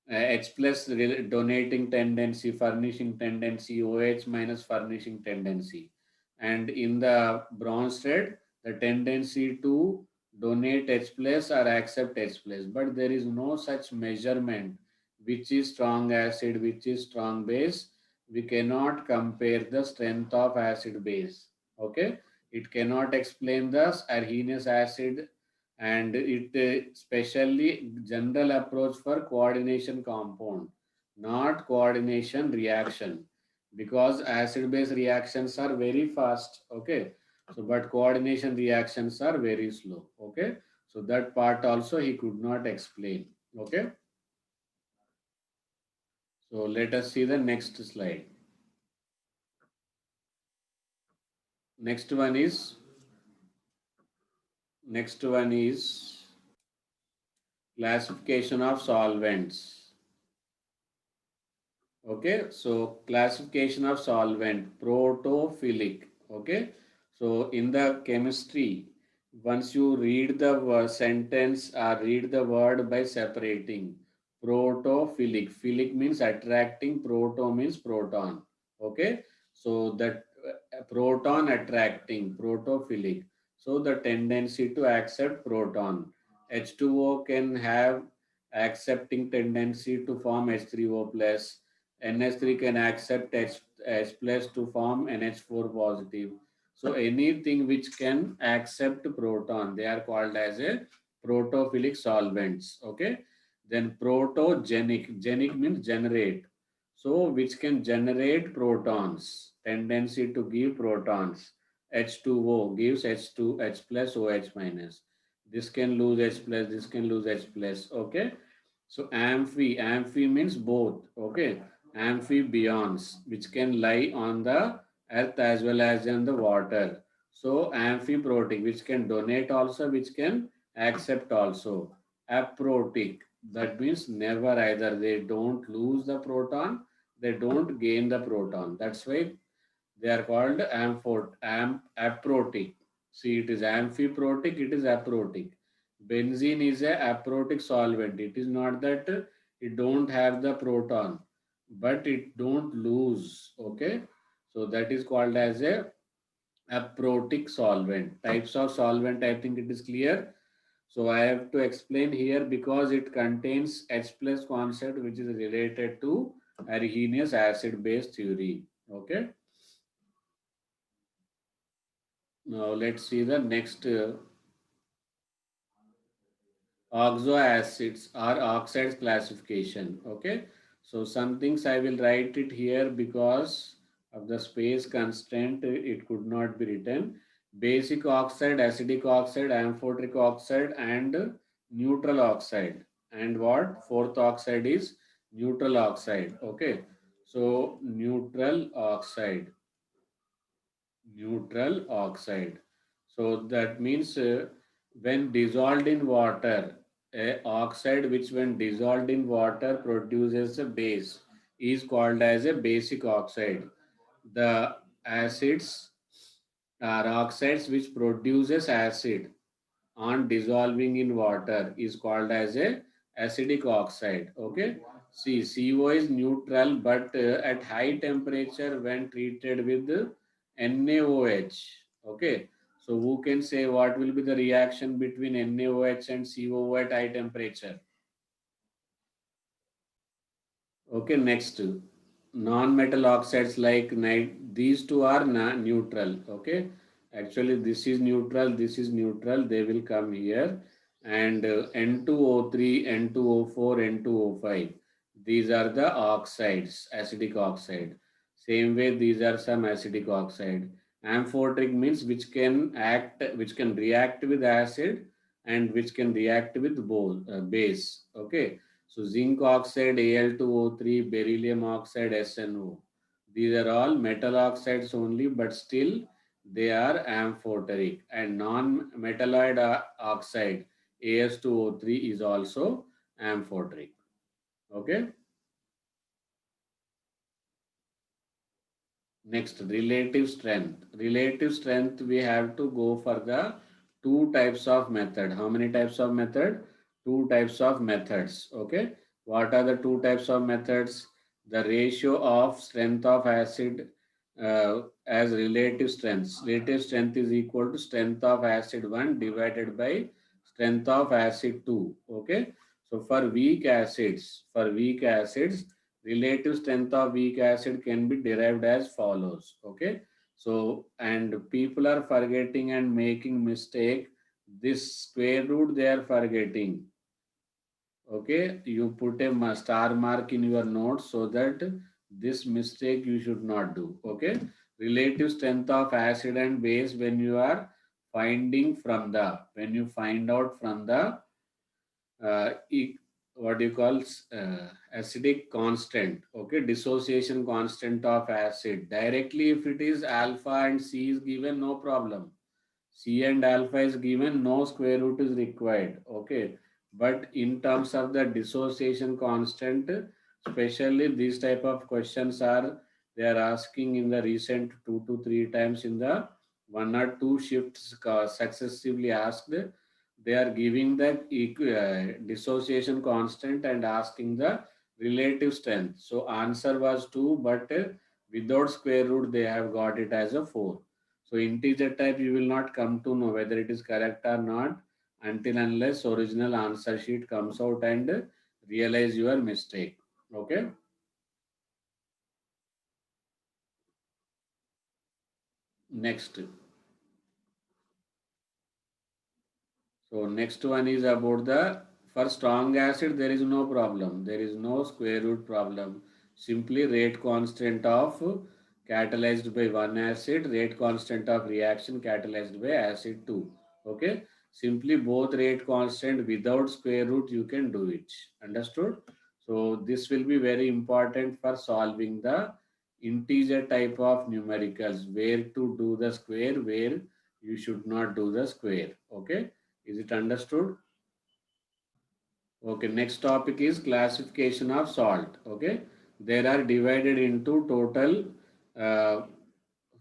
H plus donating tendency, furnishing tendency, OH minus furnishing tendency. And in the Bronsted, the tendency to donate H plus or accept H plus. But there is no such measurement which is strong acid, which is strong base. We cannot compare the strength of acid base. Okay. It cannot explain the Arrhenius acid and it specially general approach for coordination compound, not coordination reaction, because acid base reactions are very fast. Okay, so but coordination reactions are very slow. Okay, so that part also he could not explain. Okay, so let us see the next slide. next one is classification of solvents. Okay, so classification of solvent, protophilic. Okay, so in the chemistry, once you read the sentence or read the word by separating, protophilic. Philic means attracting, proto means proton. Okay, so that proton attracting, protophilic. So the tendency to accept proton. H2O can have accepting tendency to form H3O plus. NH3 can accept H plus to form NH4 positive. So anything which can accept proton, they are called as a protophilic solvents. Okay. Then protogenic. Genic means generate. So which can generate protons, tendency to give protons. H2O gives H2, H plus, OH minus. This can lose H plus, this can lose H plus. Okay. So amphi means both. Okay. Amphibians, which can lie on the earth as well as in the water. So amphiprotic, which can donate also, which can accept also. Aprotic, that means never either. They don't lose the proton, they don't gain the proton. That's why they are called aprotic. See, it is amphiprotic, it is aprotic. Benzene is a aprotic solvent. It is not that it don't have the proton, but it don't lose. Okay, so that is called as a aprotic solvent. Types of solvent, I think it is clear. So I have to explain here because it contains H plus concept which is related to Arrhenius acid base theory. Okay. Now let's see the next oxoacids or oxides classification. Okay, so some things I will write it here because of the space constraint. It could not be written. Basic oxide, acidic oxide, amphoteric oxide, and neutral oxide. And what fourth oxide is neutral oxide. Okay, so neutral oxide. So that means when dissolved in water, a oxide which when dissolved in water produces a base is called as a basic oxide. The acids are oxides which produces acid on dissolving in water is called as a acidic oxide. Okay. See, CO is neutral, but at high temperature when treated with NaOH. Okay. So who can say what will be the reaction between NaOH and CO at high temperature? Okay, next, non-metal oxides like night, these two are neutral. Okay, actually this is neutral, this is neutral, they will come here. And N2O3, N2O4, N2O5, these are the oxides, acidic oxide. Same way, these are some acidic oxide. Amphoteric means which can act, which can react with acid and which can react with base. Okay, so zinc oxide, Al2O3, beryllium oxide, SNO. These are all metal oxides only, but still they are amphoteric. And non-metalloid oxide, As2O3 is also amphoteric. Okay. Next, relative strength. Relative strength, we have to go for the two types of method. How many types of method? Two types of methods. Okay. What are the two types of methods? The ratio of strength of acid as relative strength. Relative strength is equal to strength of acid 1 divided by strength of acid 2. Okay. So for weak acids, relative strength of weak acid can be derived as follows. Okay, so and people are forgetting and making mistake. This square root they are forgetting. Okay, you put a star mark in your notes so that this mistake you should not do. Okay, relative strength of acid and base when you are finding from the when you find out from the uh, e- what do you call acidic constant, okay, dissociation constant of acid. Directly if it is alpha and C is given, no problem. C and alpha is given, no square root is required, okay. But in terms of the dissociation constant, especially these type of questions are, they are asking in the recent 2 to 3 times in the 1 or 2 shifts successively asked. They are giving the dissociation constant and asking the relative strength. So answer was 2, but without square root they have got it as a 4. So integer type you will not come to know whether it is correct or not until unless original answer sheet comes out and realize your mistake. Okay. Next. So next one is about the, for strong acid there is no problem. There is no square root problem. Simply rate constant of catalyzed by one acid, rate constant of reaction catalyzed by acid 2. Okay. Simply both rate constant without square root you can do it. Understood? So this will be very important for solving the integer type of numericals, where to do the square, where you should not do the square. Okay. Is it understood? Okay, next topic is classification of salt. Okay, there are divided into total uh,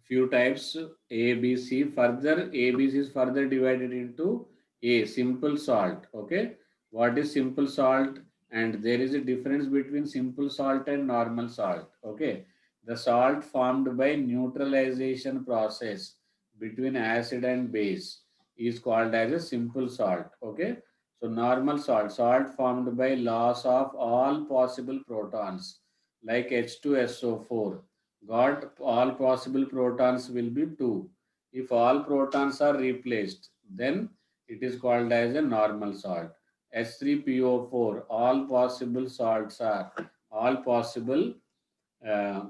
few types A, B, C. Further, A, B, C is further divided into A, simple salt. Okay, what is simple salt? And there is a difference between simple salt and normal salt. Okay, the salt formed by neutralization process between acid and base is called as a simple salt. Okay, so normal salt, salt formed by loss of all possible protons like H2SO4. Got all possible protons will be 2. If all protons are replaced, then it is called as a normal salt. H3PO4, all possible salts are, all possible uh,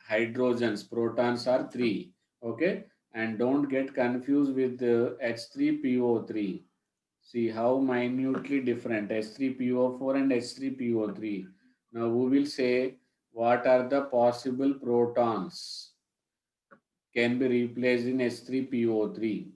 hydrogens, protons are 3. Okay, and don't get confused with H3PO3. See how minutely different H3PO4 and H3PO3. Now we will say what are the possible protons can be replaced in H3PO3.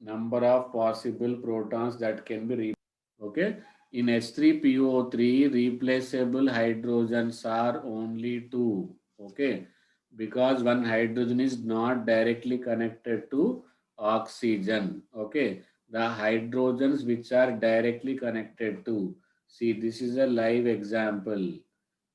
Number of possible protons that can be replaced. Okay. In H3PO3, replaceable hydrogens are only 2. Okay. Because one hydrogen is not directly connected to oxygen. Okay. The hydrogens which are directly connected to. See, this is a live example.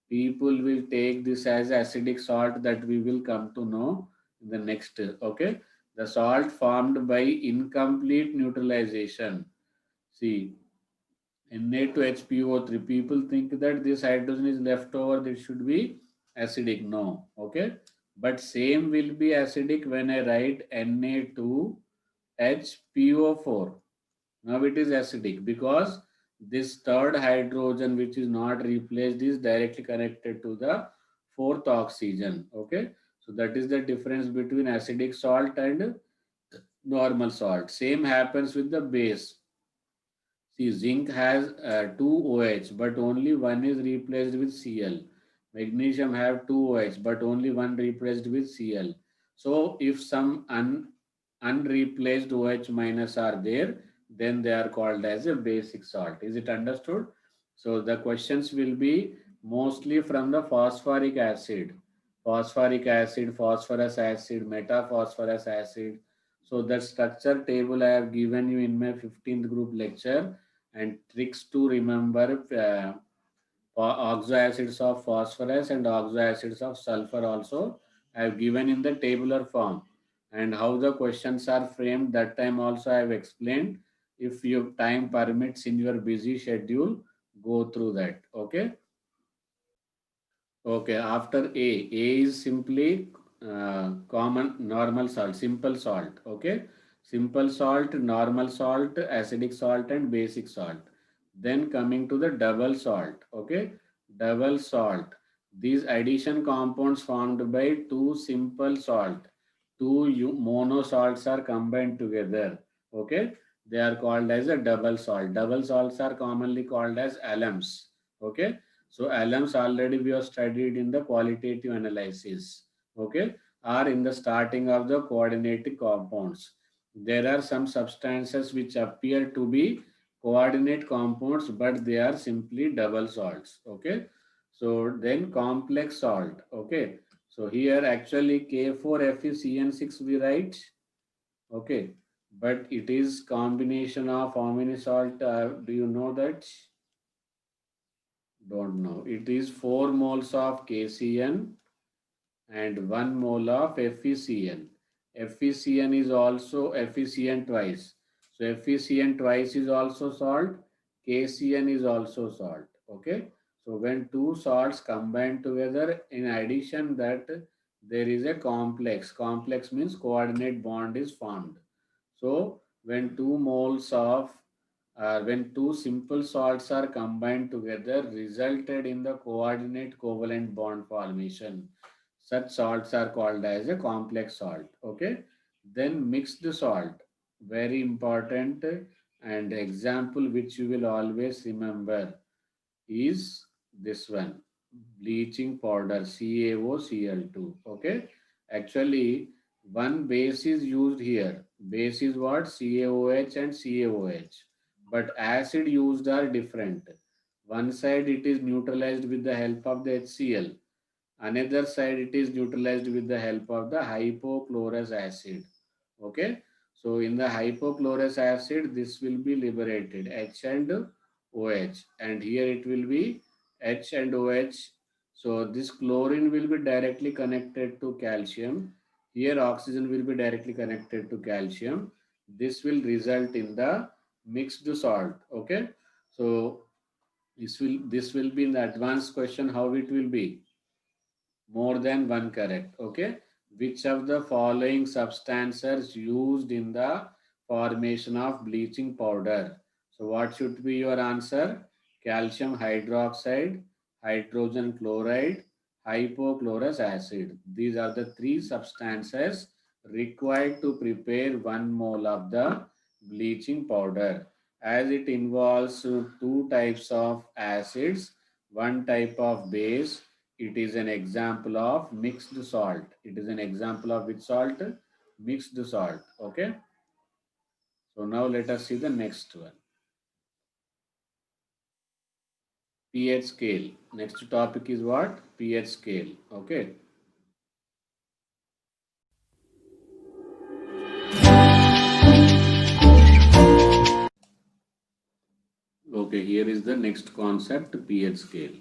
People will take this as acidic salt that we will come to know in the next. Okay. The salt formed by incomplete neutralization. See, Na2HPO3. People think that this hydrogen is left over, that should be acidic. No. Okay. But same will be acidic when I write Na2HPO4. Now it is acidic because this third hydrogen which is not replaced is directly connected to the fourth oxygen. Okay. So that is the difference between acidic salt and normal salt. Same happens with the base. See, zinc has two OH, but only one is replaced with Cl. Magnesium have two OH, but only one replaced with Cl. So, if some unreplaced OH minus are there, then they are called as a basic salt. Is it understood? So, the questions will be mostly from the phosphoric acid, phosphorus acid, metaphosphorus acid. So, the structure table I have given you in my 15th group lecture, and tricks to remember oxoacids of phosphorus and oxoacids of sulfur also I have given in the tabular form, and how the questions are framed that time also I have explained. If your time permits in your busy schedule, go through that. Okay. Okay, after A is simply common normal salt, simple salt. Okay, simple salt, normal salt, acidic salt, and basic salt. Then coming to the double salt. Okay, double salt. These addition compounds formed by two simple salt, two mono salts are combined together. Okay, they are called as a double salt. Double salts are commonly called as alums. Okay, so alums already we have studied in the qualitative analysis. Okay, are in the starting of the coordinating compounds. There are some substances which appear to be coordinate compounds, but they are simply double salts. Okay, so then complex salt. Okay, so here actually K4FeCN6 we write. Okay, but it is combination of how many salt? Do you know that? Don't know. It is 4 moles of KCN and 1 mole of FeCN. FeCN is also FeCN twice. So FeCN twice is also salt. KCN is also salt. Okay. So when two salts combine together, in addition that there is a complex. Complex means coordinate bond is formed. So when two moles of when two simple salts are combined together, resulted in the coordinate covalent bond formation. Such salts are called as a complex salt. Okay. Then mixed salt, very important, and example which you will always remember is this one, bleaching powder CaOCl2. Okay, actually one base is used here. Base is what? CaOH and CaOH, but acid used are different. One side it is neutralized with the help of the HCl, another side it is neutralized with the help of the hypochlorous acid. Okay, so in the hypochlorous acid this will be liberated H and OH, and here it will be H and OH. So this chlorine will be directly connected to calcium. Here oxygen will be directly connected to calcium. This will result in the mixed salt. Okay, so this will be in the advanced question how it will be. More than one correct. Okay. Which of the following substances used in the formation of bleaching powder? So what should be your answer? Calcium hydroxide, hydrogen chloride, hypochlorous acid. These are the three substances required to prepare 1 mole of the bleaching powder. As it involves two types of acids, one type of base, it is an example of mixed salt. It is an example of which salt? Mixed salt. Okay. So now let us see the next one. pH scale. Next topic is what? pH scale. Okay. Okay, here is the next concept, pH scale.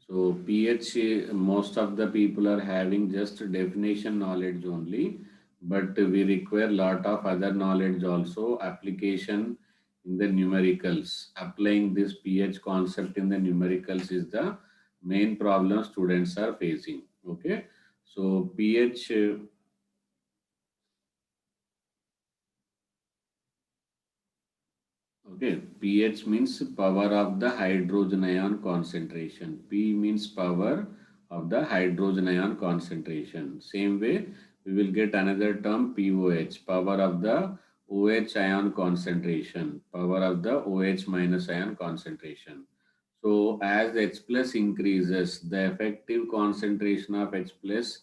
So pH, most of the people are having just definition knowledge only, but we require lot of other knowledge also, application in the numericals. Applying this pH concept in the numericals is the main problem students are facing. Okay, so pH. Okay, pH means power of the hydrogen ion concentration. P means power of the hydrogen ion concentration. Same way, we will get another term POH, power of the OH ion concentration, power of the OH minus ion concentration. So as H plus increases, the effective concentration of H plus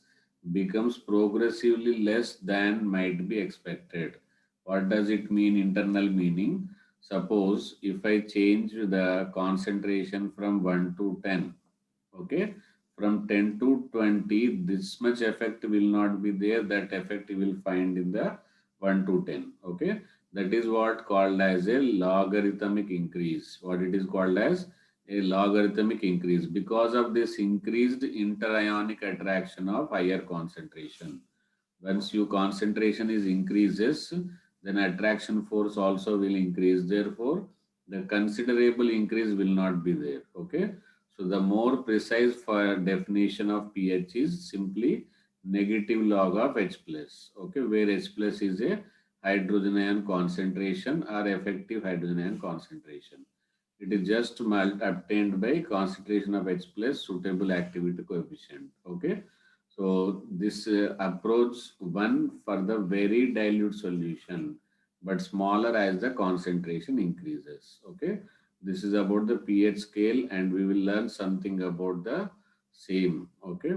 becomes progressively less than might be expected. What does it mean? Internal meaning. Suppose if I change the concentration from 1 to 10, okay, from 10 to 20, this much effect will not be there. That effect you will find in the 1 to 10, okay. That is what called as a logarithmic increase. What it is called as a logarithmic increase because of this increased interionic attraction of higher concentration. Once your concentration is increases, then attraction force also will increase. Therefore, the considerable increase will not be there. Okay. So the more precise for definition of pH is simply negative log of H plus. Okay, where H plus is a hydrogen ion concentration or effective hydrogen ion concentration. It is just obtained by concentration of H plus suitable activity coefficient. Okay. So this approach one for the very dilute solution, but smaller as the concentration increases. Okay. This is about the pH scale, and we will learn something about the same. Okay.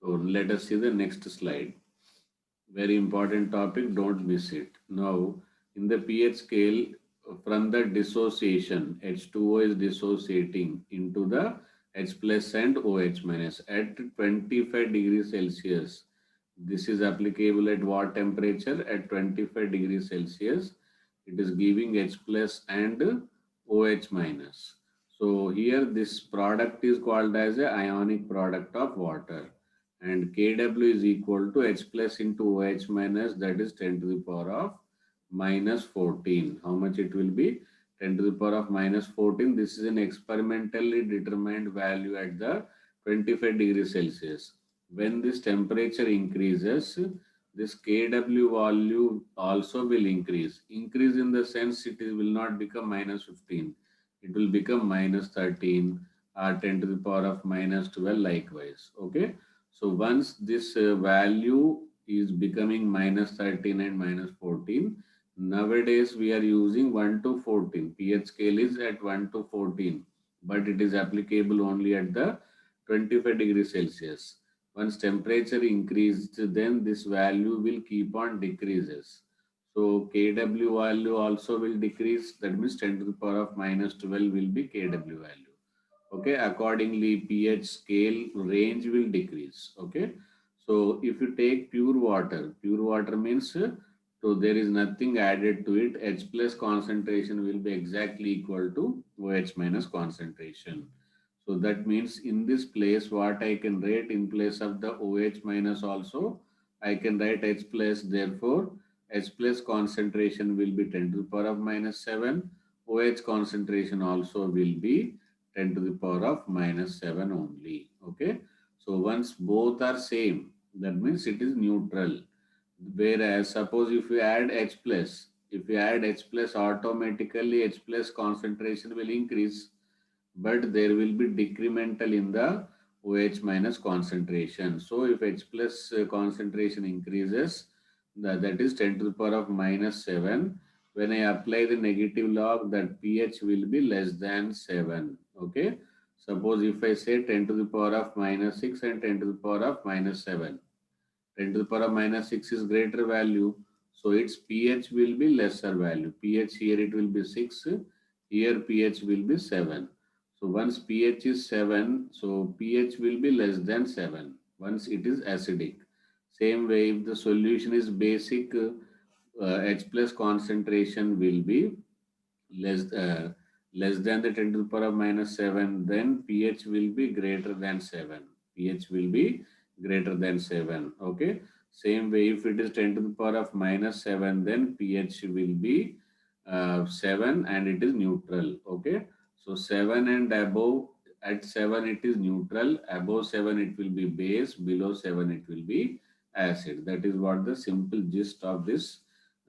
So let us see the next slide. Very important topic, don't miss it. Now, in the pH scale, from the dissociation, H2O is dissociating into the H plus and OH minus at 25 degrees Celsius. This is applicable at what temperature? At 25 degrees Celsius. It is giving H plus and OH minus. So here this product is called as a ionic product of water, and Kw is equal to H plus into OH minus, that is 10 to the power of minus 14. How much it will be? 10 to the power of minus 14. This is an experimentally determined value at the 25 degrees Celsius. When this temperature increases, this Kw value also will increase. Increase in the sense it will not become minus 15. It will become minus 13 or 10 to the power of minus 12 likewise. Okay. So once this value is becoming minus 13 and minus 14, nowadays we are using 1 to 14. pH scale is at 1 to 14, but it is applicable only at the 25 degrees Celsius. Once temperature increased, then this value will keep on decreases. So Kw value also will decrease. That means 10 to the power of minus 12 will be Kw value. Okay, accordingly pH scale range will decrease. Okay, so if you take pure water means so there is nothing added to it. H plus concentration will be exactly equal to OH minus concentration. So that means in this place what I can write in place of the OH minus also I can write H plus. Therefore H plus concentration will be 10 to the power of minus 7. OH concentration also will be 10 to the power of minus 7 only. Okay. So once both are same, that means it is neutral. Whereas suppose if you add H plus, if you add H plus, automatically H plus concentration will increase, but there will be decremental in the OH minus concentration. So if H plus concentration increases, that is 10 to the power of minus 7. When I apply the negative log, that pH will be less than 7. Okay. Suppose if I say 10 to the power of minus 6 and 10 to the power of minus 7. 10 to the power of minus 6 is greater value. So its pH will be lesser value. pH here it will be 6. Here pH will be 7. So once pH is 7, so pH will be less than 7 once it is acidic. Same way, if the solution is basic, H plus concentration will be less less than the 10 to the power of minus 7, then pH will be greater than 7. pH will be greater than 7. Okay. Same way, if it is 10 to the power of minus 7, then pH will be 7 and it is neutral. Okay. So 7 and above, at 7 it is neutral, above 7 it will be base, below 7 it will be acid. That is what the simple gist of this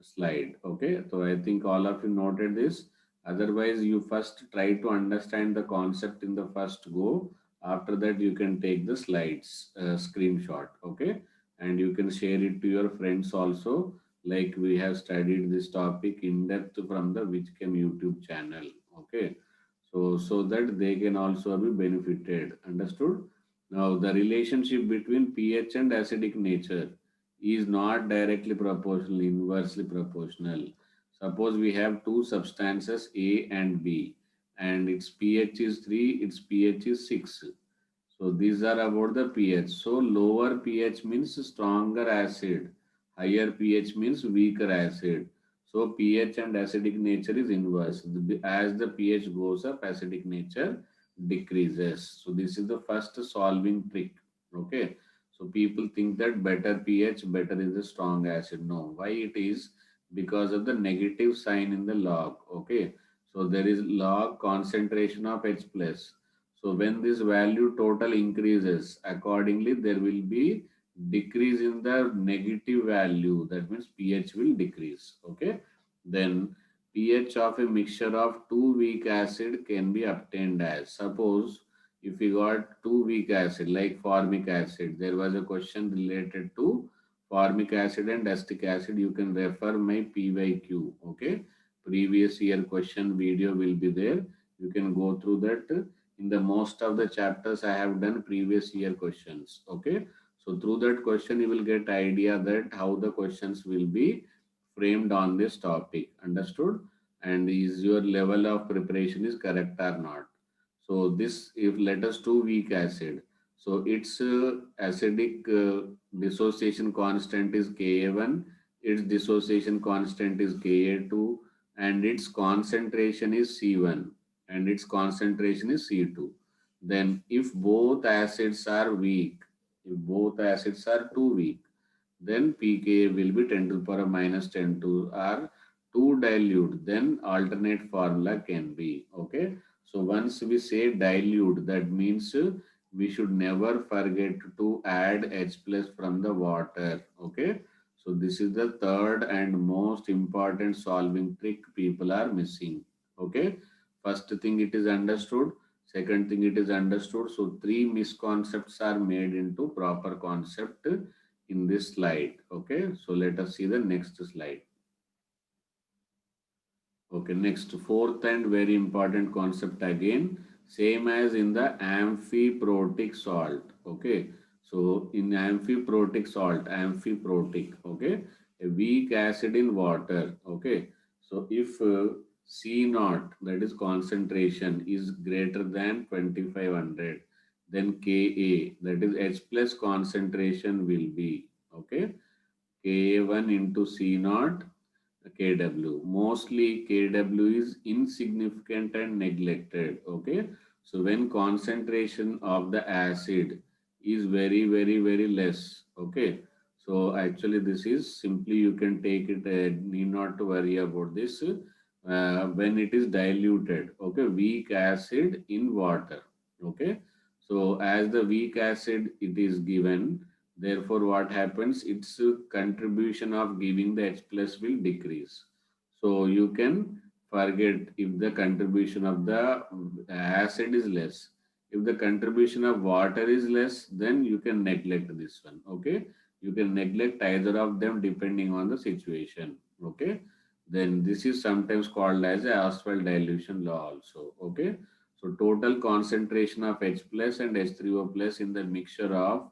slide. Okay. So I think all of you noted this. Otherwise, you first try to understand the concept in the first go. After that, you can take the slides screenshot. Okay. And you can share it to your friends also. Like we have studied this topic in depth from the Whichchem YouTube channel. Okay. So that they can also be benefited. Understood? Now, the relationship between pH and acidic nature is not directly proportional, inversely proportional. Suppose we have two substances A and B, and its pH is 3, its pH is 6. So these are about the pH. So lower pH means stronger acid, higher pH means weaker acid. So pH and acidic nature is inverse. As the pH goes up, acidic nature decreases. So this is the first solving trick. Okay. So people think that better pH, better is the strong acid. No. Why it is? Because of the negative sign in the log. Okay. So there is log concentration of H plus. So when this value total increases, accordingly there will be decrease in the negative value. That means pH will decrease. Okay. Then pH of a mixture of two weak acid can be obtained as, suppose if you got two weak acid like formic acid, there was a question related to formic acid and acetic acid. You can refer my PYQ. Okay. previous year question video will be there. You can go through that. In the most of the chapters, I have done previous year questions. Okay. So through that question, you will get idea that how the questions will be framed on this topic. Understood? And is your level of preparation is correct or not? So this, if let us do weak acid, so its acidic dissociation constant is Ka1, its dissociation constant is Ka2, and its concentration is C1, and its concentration is C2. Then if both acids are weak, if both acids are too weak, then pKa will be 10 to the power minus 10 to or too dilute, then alternate formula can be. Okay. So once we say dilute, that means we should never forget to add H plus from the water. Okay. So this is the third and most important solving trick people are missing. Okay. First thing it is understood. Second thing it is understood. So three misconceptions are made into proper concept in this slide. Okay, so let us see the next slide. Okay, next, fourth and very important concept again, same as in the amphiprotic salt. Okay, so in amphiprotic, okay, a weak acid in water. Okay, so if C naught, that is concentration, is greater than 2500, then Ka, that is H plus concentration will be, okay, Ka1 into C naught Kw. Mostly Kw is insignificant and neglected. Okay. So when concentration of the acid is very, very, very less. Okay. So actually this is simply you can take it, need not to worry about this when it is diluted. Okay. Weak acid in water. Okay. So as the weak acid it is given, therefore, what happens? Its contribution of giving the H plus will decrease. So you can forget if the contribution of the acid is less. If the contribution of water is less, then you can neglect this one. Okay. You can neglect either of them depending on the situation. Okay. Then this is sometimes called as a Ostwald dilution law also. Okay. So total concentration of H plus and H3O plus in the mixture of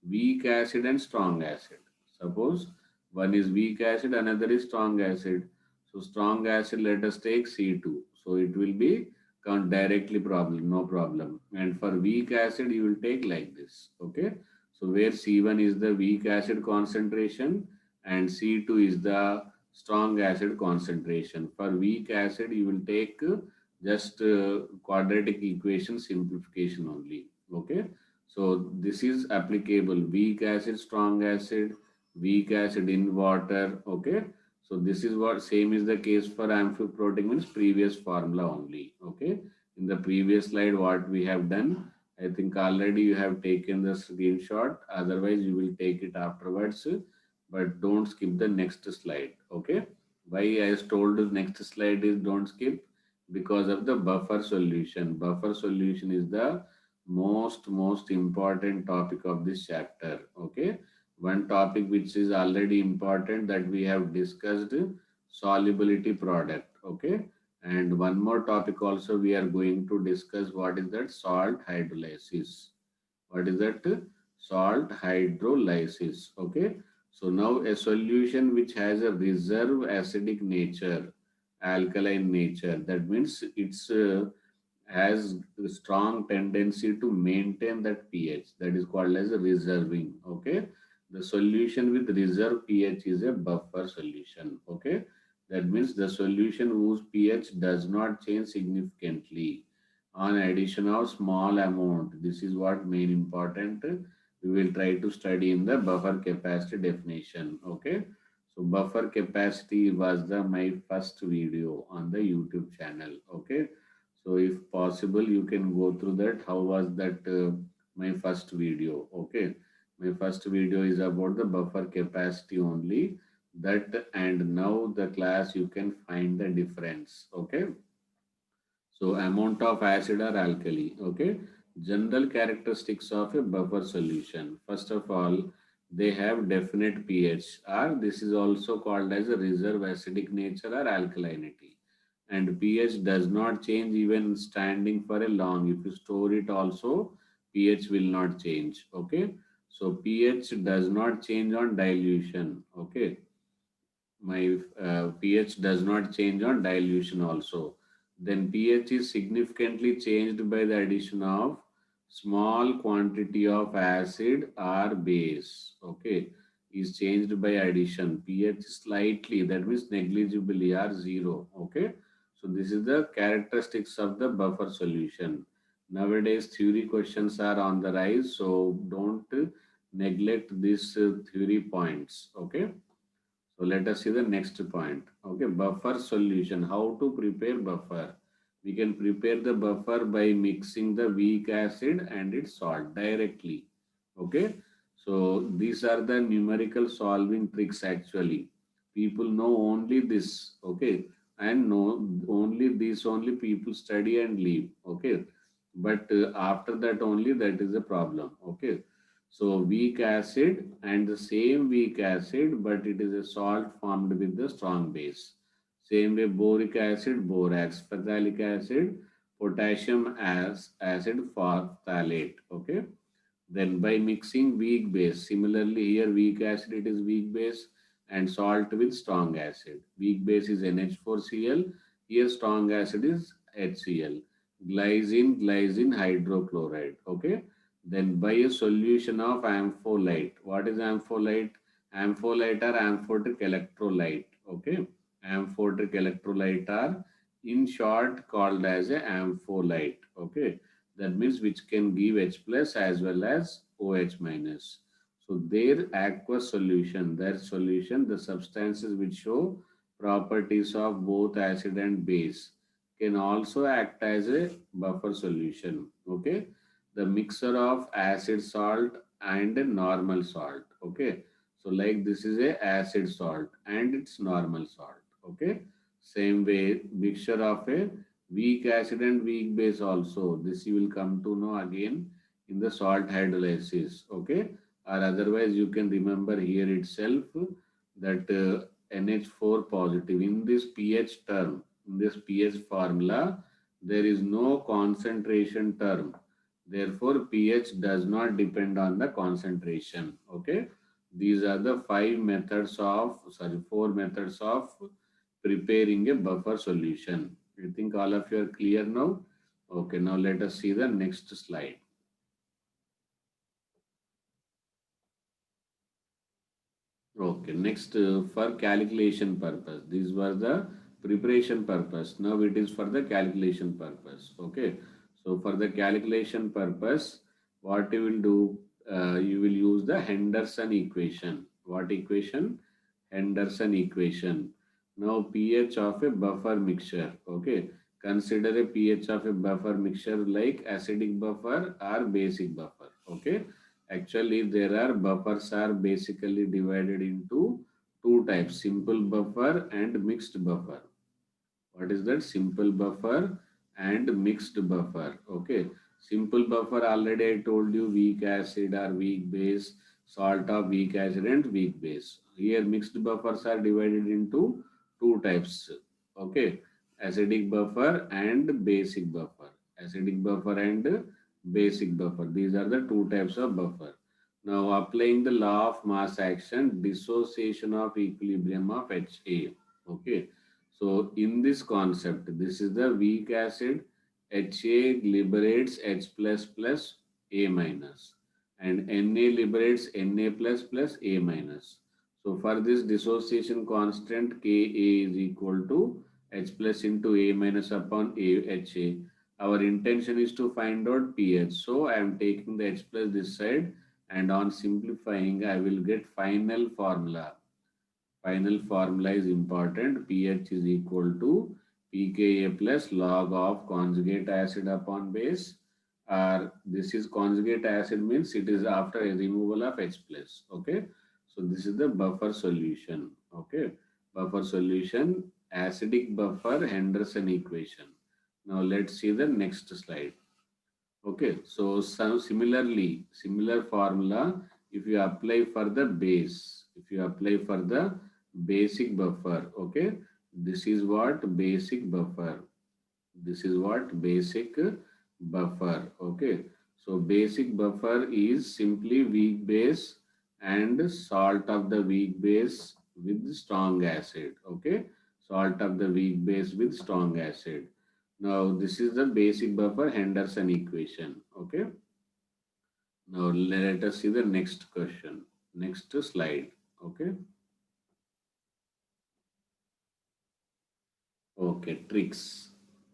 weak acid and strong acid. Suppose one is weak acid, another is strong acid. So strong acid, let us take C2. So it will be count directly problem, no problem. And for weak acid, you will take like this. Okay. So where C1 is the weak acid concentration and C2 is the strong acid concentration. For weak acid, you will take just quadratic equation simplification only. Okay. So this is applicable weak acid, strong acid, weak acid in water. Okay. So this is what same is the case for amphiprotic means previous formula only. Okay. In the previous slide, what we have done, I think already you have taken the screenshot. Otherwise, you will take it afterwards. But don't skip the next slide. Okay. Why I told you next slide is don't skip because of the buffer solution. Buffer solution is the most important topic of this chapter. Okay, one topic which is already important that we have discussed, solubility product. Okay, and one more topic also we are going to discuss, what is that? Salt hydrolysis. What is that? Salt hydrolysis. Okay, so now a solution which has a reserve acidic nature, alkaline nature, that means it's has a strong tendency to maintain that pH, that is called as a reserving. Okay, the solution with reserve pH is a buffer solution. Okay, that means the solution whose pH does not change significantly on addition of small amount. This is what main important we will try to study in the buffer capacity definition. Okay, so buffer capacity was the my first video on the YouTube channel. Okay, so if possible, you can go through that. How was that my first video? Okay. My first video is about the buffer capacity only. That and now the class you can find the difference. Okay. So amount of acid or alkali. Okay. General characteristics of a buffer solution. First of all, they have definite pH, or this is also called as a reserve acidic nature or alkalinity. and pH does not change even standing for a long. If you store it also, pH will not change. Okay, so pH does not change on dilution. Okay, my pH does not change on dilution also. Then pH is significantly changed by the addition of small quantity of acid or base. Okay, is changed by addition. pH slightly, that means negligibly or zero. Okay, so this is the characteristics of the buffer solution. Nowadays theory questions are on the rise, so don't neglect these theory points. Okay, so let us see the next point. Okay, buffer solution. How to prepare buffer? We can prepare the buffer by mixing the weak acid and its salt directly. Okay, so these are the numerical solving tricks actually. People know only this. Okay, and know only this only people study and leave. Okay, but after that only that is a problem. Okay, so weak acid and the same weak acid, but it is a salt formed with the strong base. Same way boric acid, borax, phthalic acid, potassium as acid for phthalate. Okay. Then by mixing weak base, similarly here weak acid it is weak base and salt with strong acid. Weak base is NH4Cl, here strong acid is HCl. Glycine hydrochloride. Okay. Then by a solution of ampholyte. What is ampholyte? Ampholyte or amphotic electrolyte. Okay. Amphotic electrolyte are in short called as a ampholyte. Okay, that means which can give H plus as well as OH minus. So their aqueous solution, their solution, the substances which show properties of both acid and base can also act as a buffer solution. Okay, the mixture of acid salt and a normal salt. Okay, so like this is a acid salt and it's normal salt. Okay, same way mixture of a weak acid and weak base also. This you will come to know again in the salt hydrolysis. Okay, or otherwise you can remember here itself that NH4 positive in this pH term, in this pH formula, there is no concentration term. Therefore, pH does not depend on the concentration. Okay, these are the four methods of preparing a buffer solution. I think all of you are clear now. Okay, now let us see the next slide. Okay, next for calculation purpose. These were the preparation purpose. Now it is for the calculation purpose. Okay, so for the calculation purpose, what you will do, you will use the Henderson equation. What equation? Henderson equation. Now pH of a buffer mixture. Okay, consider a pH of a buffer mixture like acidic buffer or basic buffer. Okay, actually there are buffers are basically divided into two types: simple buffer and mixed buffer. What is that? Simple buffer and mixed buffer. Okay, simple buffer already I told you, weak acid or weak base, salt of weak acid and weak base. Here mixed buffers are divided into two types. Okay, acidic buffer and basic buffer. Acidic buffer and basic buffer. These are the two types of buffer. Now applying the law of mass action, dissociation of equilibrium of HA. Okay, so in this concept, this is the weak acid. HA liberates H plus plus A minus and Na liberates Na plus plus A minus. So for this dissociation constant Ka is equal to H plus into A minus upon HA. Our intention is to find out pH. So I am taking the H plus this side, and on simplifying I will get final formula. Final formula is important. pH is equal to pKa plus log of conjugate acid upon base. Or this is conjugate acid means it is after a removal of H plus. Okay. So this is the buffer solution. Okay. Buffer solution, acidic buffer, Henderson equation. Now let's see the next slide. Okay, so similar formula, if you apply for the base, if you apply for the basic buffer, okay, This is what basic buffer. This is what basic buffer. Okay. So basic buffer is simply weak base and salt of the weak base with strong acid. Okay. Salt of the weak base with strong acid. Now this is the basic buffer Henderson equation. Okay. Now let us see the next question. Next slide. Okay. Okay, tricks.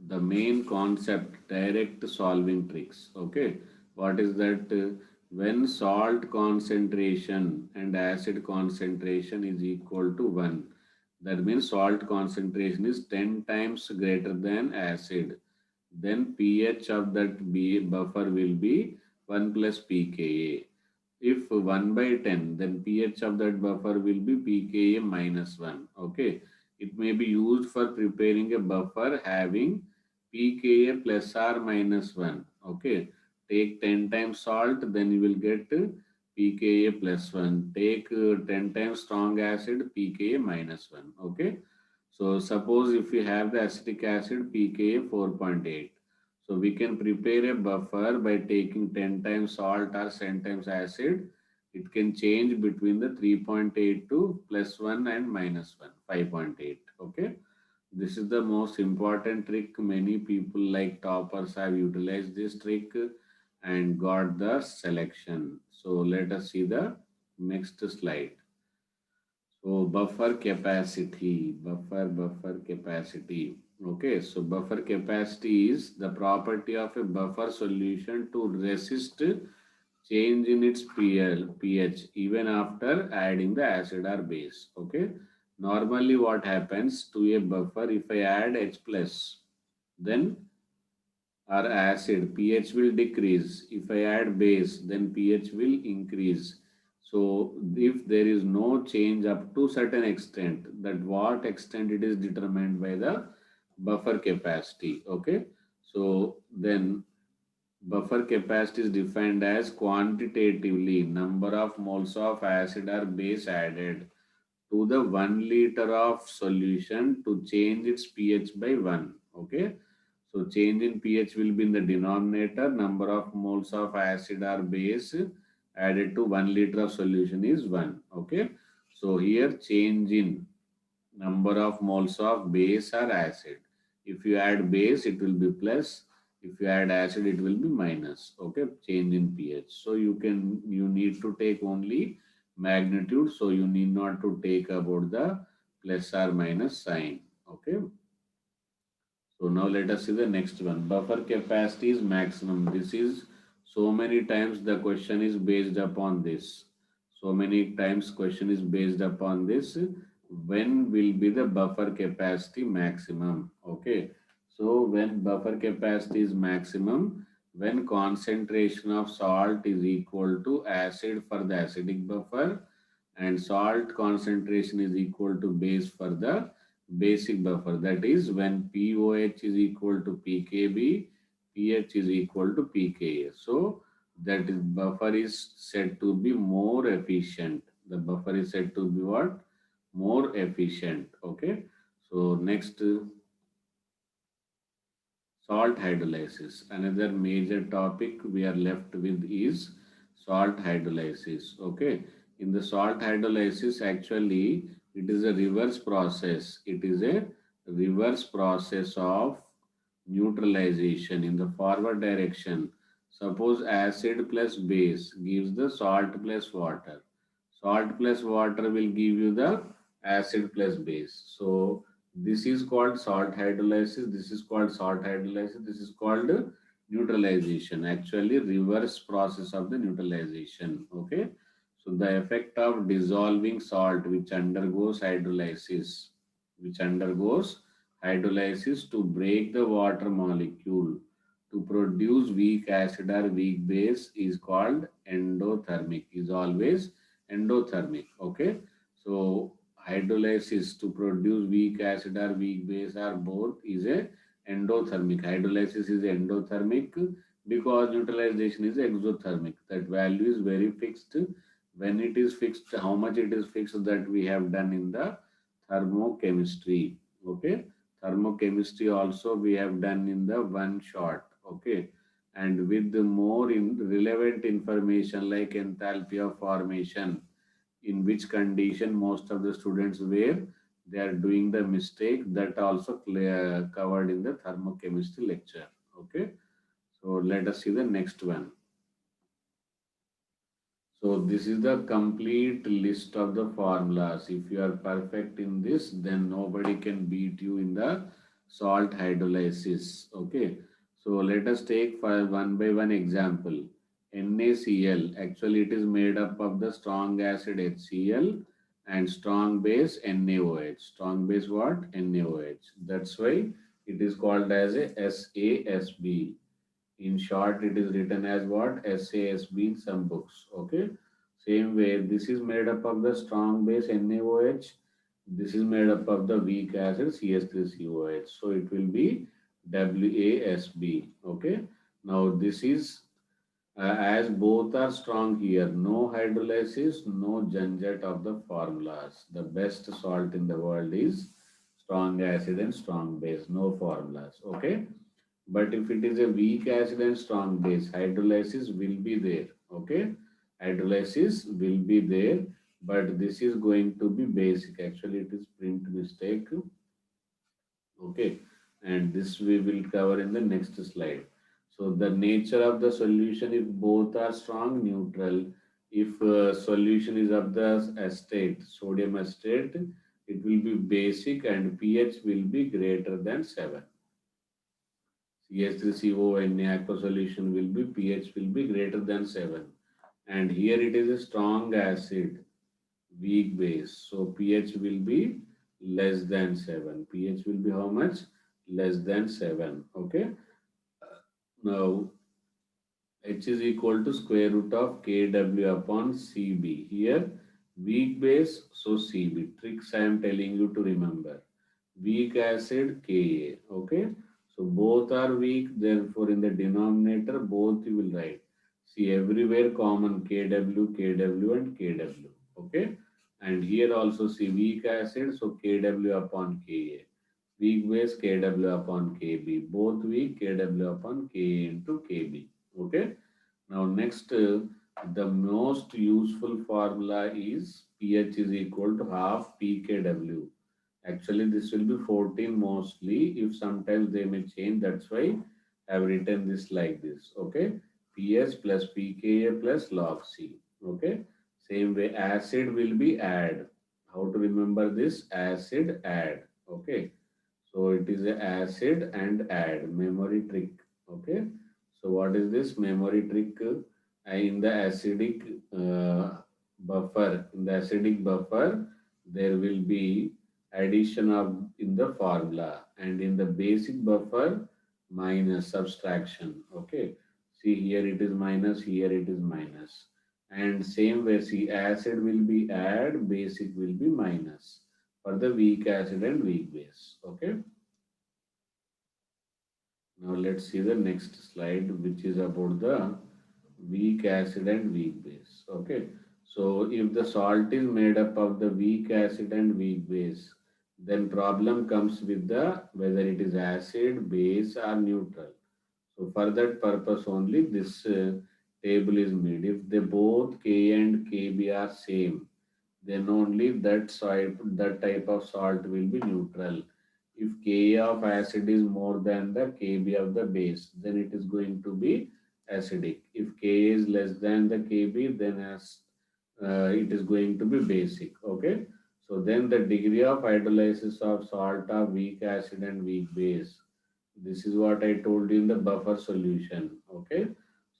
The main concept, direct solving tricks. Okay, what is that? When salt concentration and acid concentration is equal to 1, that means salt concentration is 10 times greater than acid. Then pH of that buffer will be 1 plus pKa. If 1 by 10, then pH of that buffer will be pKa minus 1. Okay. It may be used for preparing a buffer having pKa plus or minus 1. Okay. Take 10 times salt, then you will get pKa plus 1. Take 10 times strong acid, pKa minus 1. Okay. So suppose if you have the acetic acid, pKa 4.8. So we can prepare a buffer by taking 10 times salt or 10 times acid. It can change between the 3.8 to plus 1 and minus 1, 5.8. Okay. This is the most important trick. Many people like toppers have utilized this trick and got the selection. So let us see the next slide. So buffer capacity. Okay, so buffer capacity is the property of a buffer solution to resist change in its pH even after adding the acid or base. Okay, normally what happens to a buffer if I add H plus, then or acid, pH will decrease. If I add base, then pH will increase. So if there is no change up to certain extent, that what extent it is determined by the buffer capacity. Okay. So then buffer capacity is defined as quantitatively number of moles of acid or base added to the 1 liter of solution to change its pH by 1. Okay. So change in pH will be in the denominator. Number of moles of acid or base added to 1 liter of solution is 1. Okay. So here change in number of moles of base or acid. If you add base, it will be plus. If you add acid, it will be minus. Okay, change in pH. So you need to take only magnitude. So you need not to take about the plus or minus sign. Okay. So now let us see the next one. Buffer capacity is maximum. This is so many times the question is based upon this. So many times question is based upon this. When will be the buffer capacity maximum? Okay. So when buffer capacity is maximum, when concentration of salt is equal to acid for the acidic buffer and salt concentration is equal to base for the basic buffer. That is when pOH is equal to pKb, pH is equal to pKa. So that is buffer is said to be more efficient. The buffer is said to be what? More efficient. Okay. So next salt hydrolysis. Another major topic we are left with is salt hydrolysis. Okay. In the salt hydrolysis, actually, it is a reverse process. It is a reverse process of neutralization in the forward direction. Suppose acid plus base gives the salt plus water. Salt plus water will give you the acid plus base. So this is called salt hydrolysis. This is called salt hydrolysis. This is called neutralization. Actually, reverse process of the neutralization. Okay. So the effect of dissolving salt which undergoes hydrolysis, which undergoes hydrolysis to break the water molecule to produce weak acid or weak base is called endothermic. Is always endothermic. Okay. So hydrolysis to produce weak acid or weak base or both is a endothermic. Hydrolysis is endothermic because neutralization is exothermic. That value is very fixed. When it is fixed, how much it is fixed, that we have done in the thermochemistry. Okay, thermochemistry also we have done in the one shot. Okay, and with the more relevant information like enthalpy of formation, in which condition most of the students were they are doing the mistake, that also clear, covered in the thermochemistry lecture. Okay, so let us see the next one. So this is the complete list of the formulas. If you are perfect in this, then nobody can beat you in the salt hydrolysis. Okay. So let us take for one by one example. NaCl, actually it is made up of the strong acid HCl and strong base NaOH. Strong base what? NaOH. That's why it is called as a SASB. In short, it is written as what? SASB in some books. Okay. Same way, this is made up of the strong base NaOH. This is made up of the weak acid CS3COH. So it will be WASB. Okay. Now this is as both are strong here, no hydrolysis, no janjat of the formulas. The best salt in the world is strong acid and strong base, no formulas. Okay. But if it is a weak acid and strong base, hydrolysis will be there. Okay, hydrolysis will be there, but this is going to be basic. Actually, it is print mistake. Okay, and this we will cover in the next slide. So the nature of the solution, if both are strong, neutral. If solution is of the acetate, sodium acetate, it will be basic and pH will be greater than 7. CH3CO in aqua solution will be pH will be greater than 7. And here it is a strong acid, weak base. So pH will be less than 7. pH will be how much? Less than 7. Okay. Now H is equal to square root of Kw upon Cb. Here weak base, so Cb. Tricks I am telling you to remember. Weak acid Ka. Okay. So both are weak, therefore in the denominator both you will write. See everywhere common Kw, Kw and Kw. Okay. And here also see weak acid, so Kw upon Ka. Weak base Kw upon Kb. Both weak Kw upon Ka into Kb. Okay. Now next, the most useful formula is pH is equal to half pKw. Actually, this will be 14 mostly. If sometimes they may change, that's why I've written this like this. Okay, pH plus pKa plus log C. Okay, same way acid will be add. How to remember this? Acid add. Okay, so it is a acid and add memory trick. Okay. So what is this memory trick? In the acidic buffer, there will be addition of in the formula, and in the basic buffer minus subtraction. Okay. See here it is minus, here it is minus. And same way, see acid will be add, basic will be minus for the weak acid and weak base. Okay. Now let's see the next slide, which is about the weak acid and weak base. Okay. So if the salt is made up of the weak acid and weak base, then problem comes with the whether it is acid, base or neutral. So for that purpose only this table is made. If they both K and Kb are same, then only that type of salt will be neutral. If Ka of acid is more than the Kb of the base, then it is going to be acidic. If Ka is less than the Kb, then it is going to be basic. Okay. So then the degree of hydrolysis of salt of weak acid and weak base. This is what I told you in the buffer solution. Okay.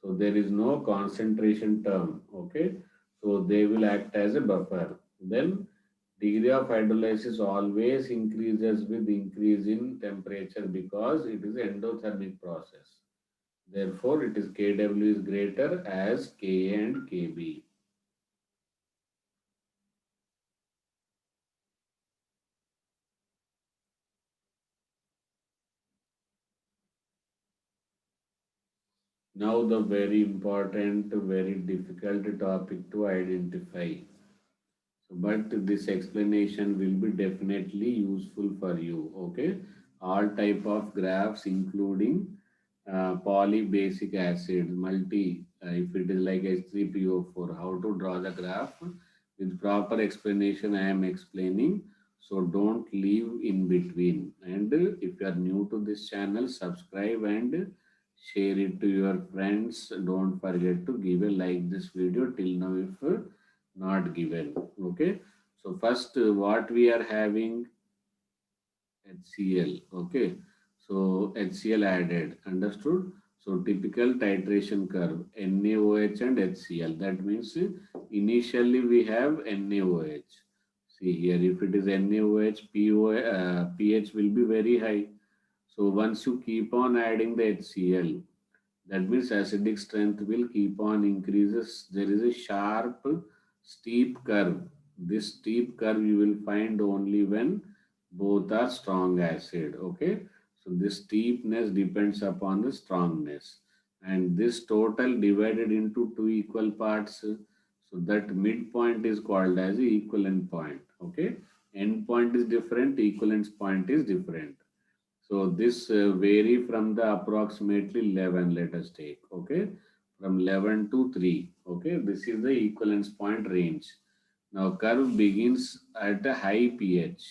So there is no concentration term. Okay. So they will act as a buffer. Then degree of hydrolysis always increases with increase in temperature because it is endothermic process. Therefore, it is Kw is greater as Ka and Kb. Now the very important, very difficult topic to identify. but this explanation will be definitely useful for you. Okay, all type of graphs including polybasic acid, multi, if it is like H3PO4, how to draw the graph with proper explanation I am explaining. So don't leave in between. And if you are new to this channel, subscribe and share it to your friends. Don't forget to give a like this video till now if not given. Okay. So first, what we are having HCl. Okay. So HCl added. Understood? So typical titration curve NaOH and HCl. That means initially we have NaOH. See here, if it is NaOH, pH will be very high. So once you keep on adding the HCl, that means acidic strength will keep on increases. There is a sharp steep curve. This steep curve you will find only when both are strong acid. Okay, so this steepness depends upon the strongness, and this total divided into two equal parts, so that midpoint is called as the equivalent point. Okay, end point is different, equivalence point is different. So this vary from the approximately 11, let us take, okay, from 11 to 3, okay. This is the equivalence point range. Now curve begins at a high pH.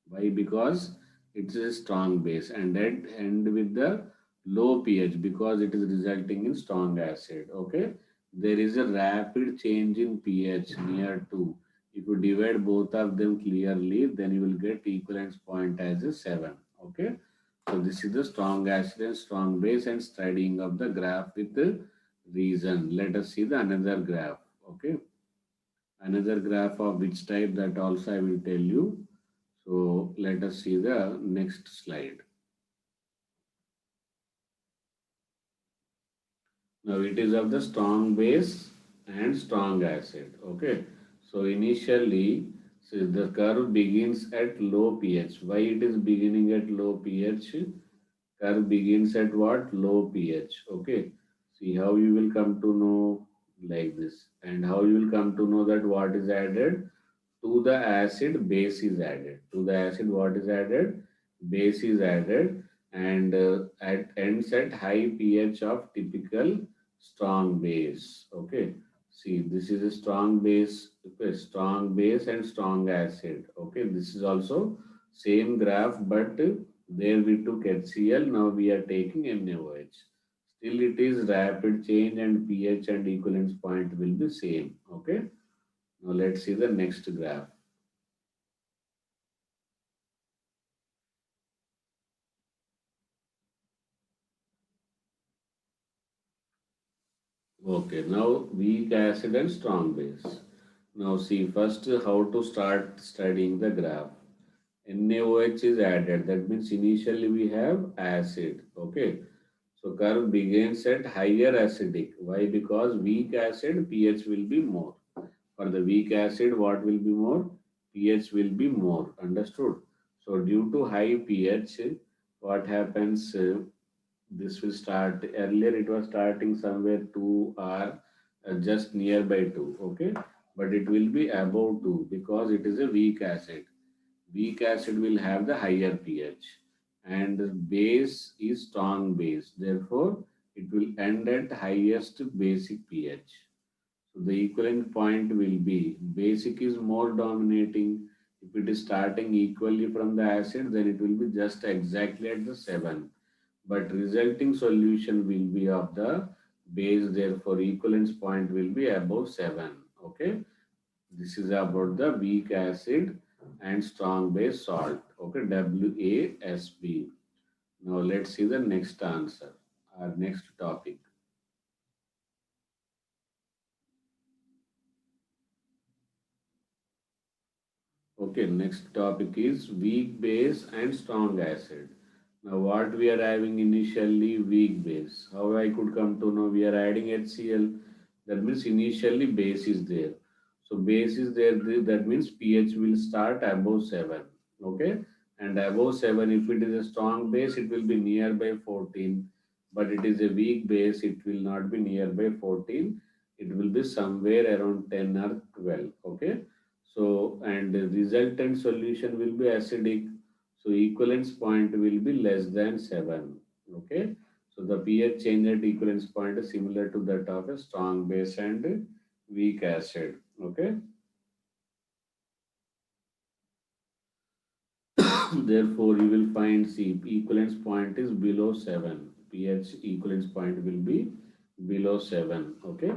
Why? Because it is a strong base, and at end with the low pH because it is resulting in strong acid, okay. There is a rapid change in pH near to. If you divide both of them clearly, then you will get equivalence point as a 7, okay. So this is the strong acid and strong base and studying of the graph with the reason. Let us see the another graph. Okay. Another graph of which type, that also I will tell you. So let us see the next slide. Now it is of the strong base and strong acid. Okay. So initially, so the curve begins at low pH. Why it is beginning at low pH? Curve begins at what? Low pH. Okay. See how you will come to know like this. And how you will come to know that what is added? To the acid, base is added. To the acid, what is added? Base is added, and at ends at high pH of typical strong base. Okay. See, this is a strong base, okay, strong base and strong acid. Okay. This is also same graph, but there we took HCl. Now we are taking NaOH. Still, it is rapid change, and pH and equivalence point will be same. Okay. Now let's see the next graph. Okay, now weak acid and strong base. Now see first how to start studying the graph. NaOH is added. That means initially we have acid. Okay. So curve begins at higher acidic. Why? Because weak acid pH will be more. For the weak acid, what will be more? pH will be more. Understood? So due to high pH, what happens? This will start earlier. It was starting somewhere 2 or just nearby 2. Okay, but it will be above 2 because it is a weak acid. Weak acid will have the higher pH, and the base is strong base. Therefore, it will end at highest basic pH. So the equivalent point will be basic is more dominating. If it is starting equally from the acid, then it will be just exactly at the 7. But resulting solution will be of the base. Therefore, equivalence point will be above 7. Okay. This is about the weak acid and strong base salt. Okay, WASB. Now let's see the next answer, our next topic. Okay, next topic is weak base and strong acid. Now what we are having initially, weak base. How I could come to know we are adding HCl? That means initially base is there. So base is there, that means pH will start above 7. Okay, and above 7, if it is a strong base, it will be nearby 14. But it is a weak base, it will not be nearby 14. It will be somewhere around 10 or 12. Okay, so and the resultant solution will be acidic. So equivalence point will be less than 7. Okay. So the pH change at equivalence point is similar to that of a strong base and weak acid. Okay. Therefore, you will find C equivalence point is below 7. pH equivalence point will be below 7. Okay.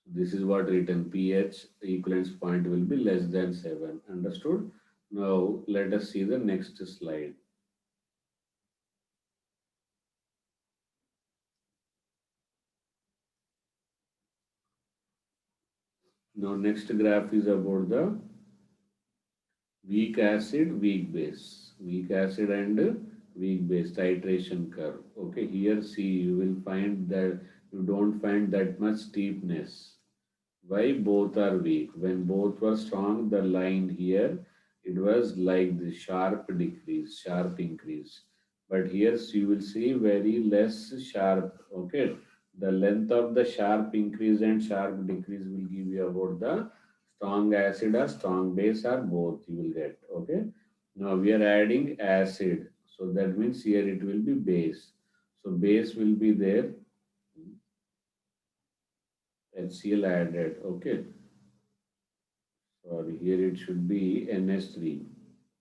This is what written pH equivalence point will be less than 7. Understood? Now let us see the next slide. Now next graph is about the weak acid, weak base. Weak acid and weak base titration curve. Okay, here see you will find that you don't find that much steepness. Why both are weak? When both were strong, the line here, it was like the sharp decrease, sharp increase. But here you will see very less sharp. Okay. The length of the sharp increase and sharp decrease will give you about the strong acid or strong base or both you will get. Okay. Now we are adding acid. So that means here it will be base. So base will be there. HCl added. Okay. Sorry, here it should be NH3.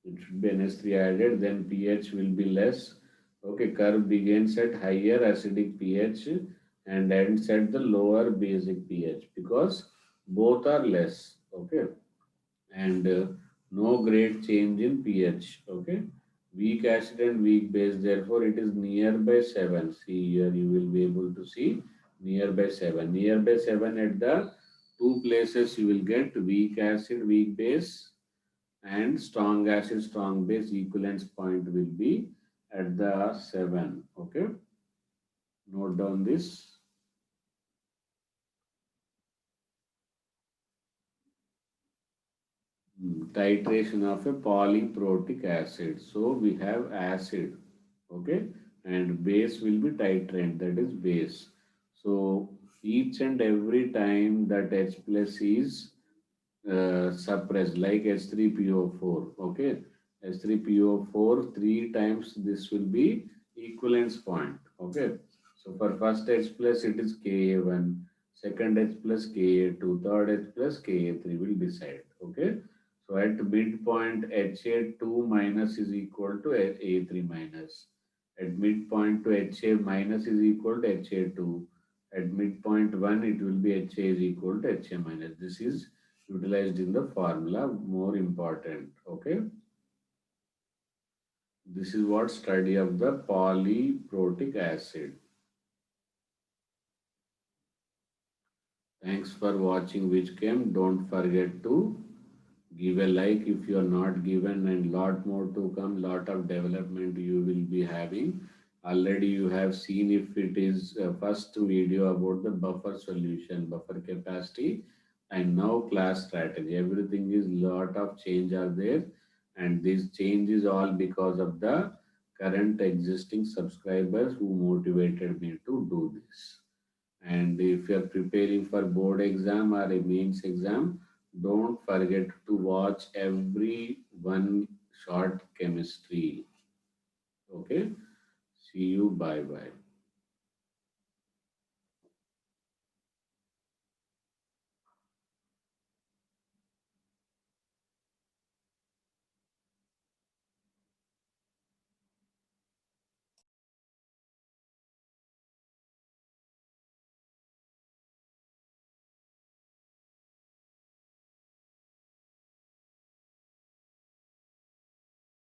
It should be NH3 added, then pH will be less. Okay, curve begins at higher acidic pH and ends at the lower basic pH because both are less. Okay, and no great change in pH. Okay, weak acid and weak base, therefore it is nearby 7. See here, you will be able to see nearby 7. Nearby 7 at the two places you will get weak acid, weak base, and strong acid, strong base equivalence point will be at the 7. Okay, note down this. Titration of a polyprotic acid. So we have acid, okay, and base will be titrant, that is base. So each and every time that H plus is suppressed, like H3PO4, okay, H3PO4 three times this will be equivalence point, okay. So for first H plus it is Ka1, second H plus Ka2, third H plus Ka3 will decide, okay. So at midpoint Ha2 minus is equal to A3 minus. At midpoint to Ha minus is equal to Ha2. At midpoint 1 it will be Ha is equal to Ha minus. This is utilized in the formula, more important. Okay. This is what study of the polyprotic acid. Thanks for watching WhichChem. Don't forget to give a like if you are not given, and lot more to come. Lot of development you will be having. Already you have seen if it is first video about the buffer solution, buffer capacity, and now class strategy. Everything is lot of change are there, and this change is all because of the current existing subscribers who motivated me to do this. And if you are preparing for board exam or a mains exam, don't forget to watch every one short chemistry. Okay. See you. Bye bye.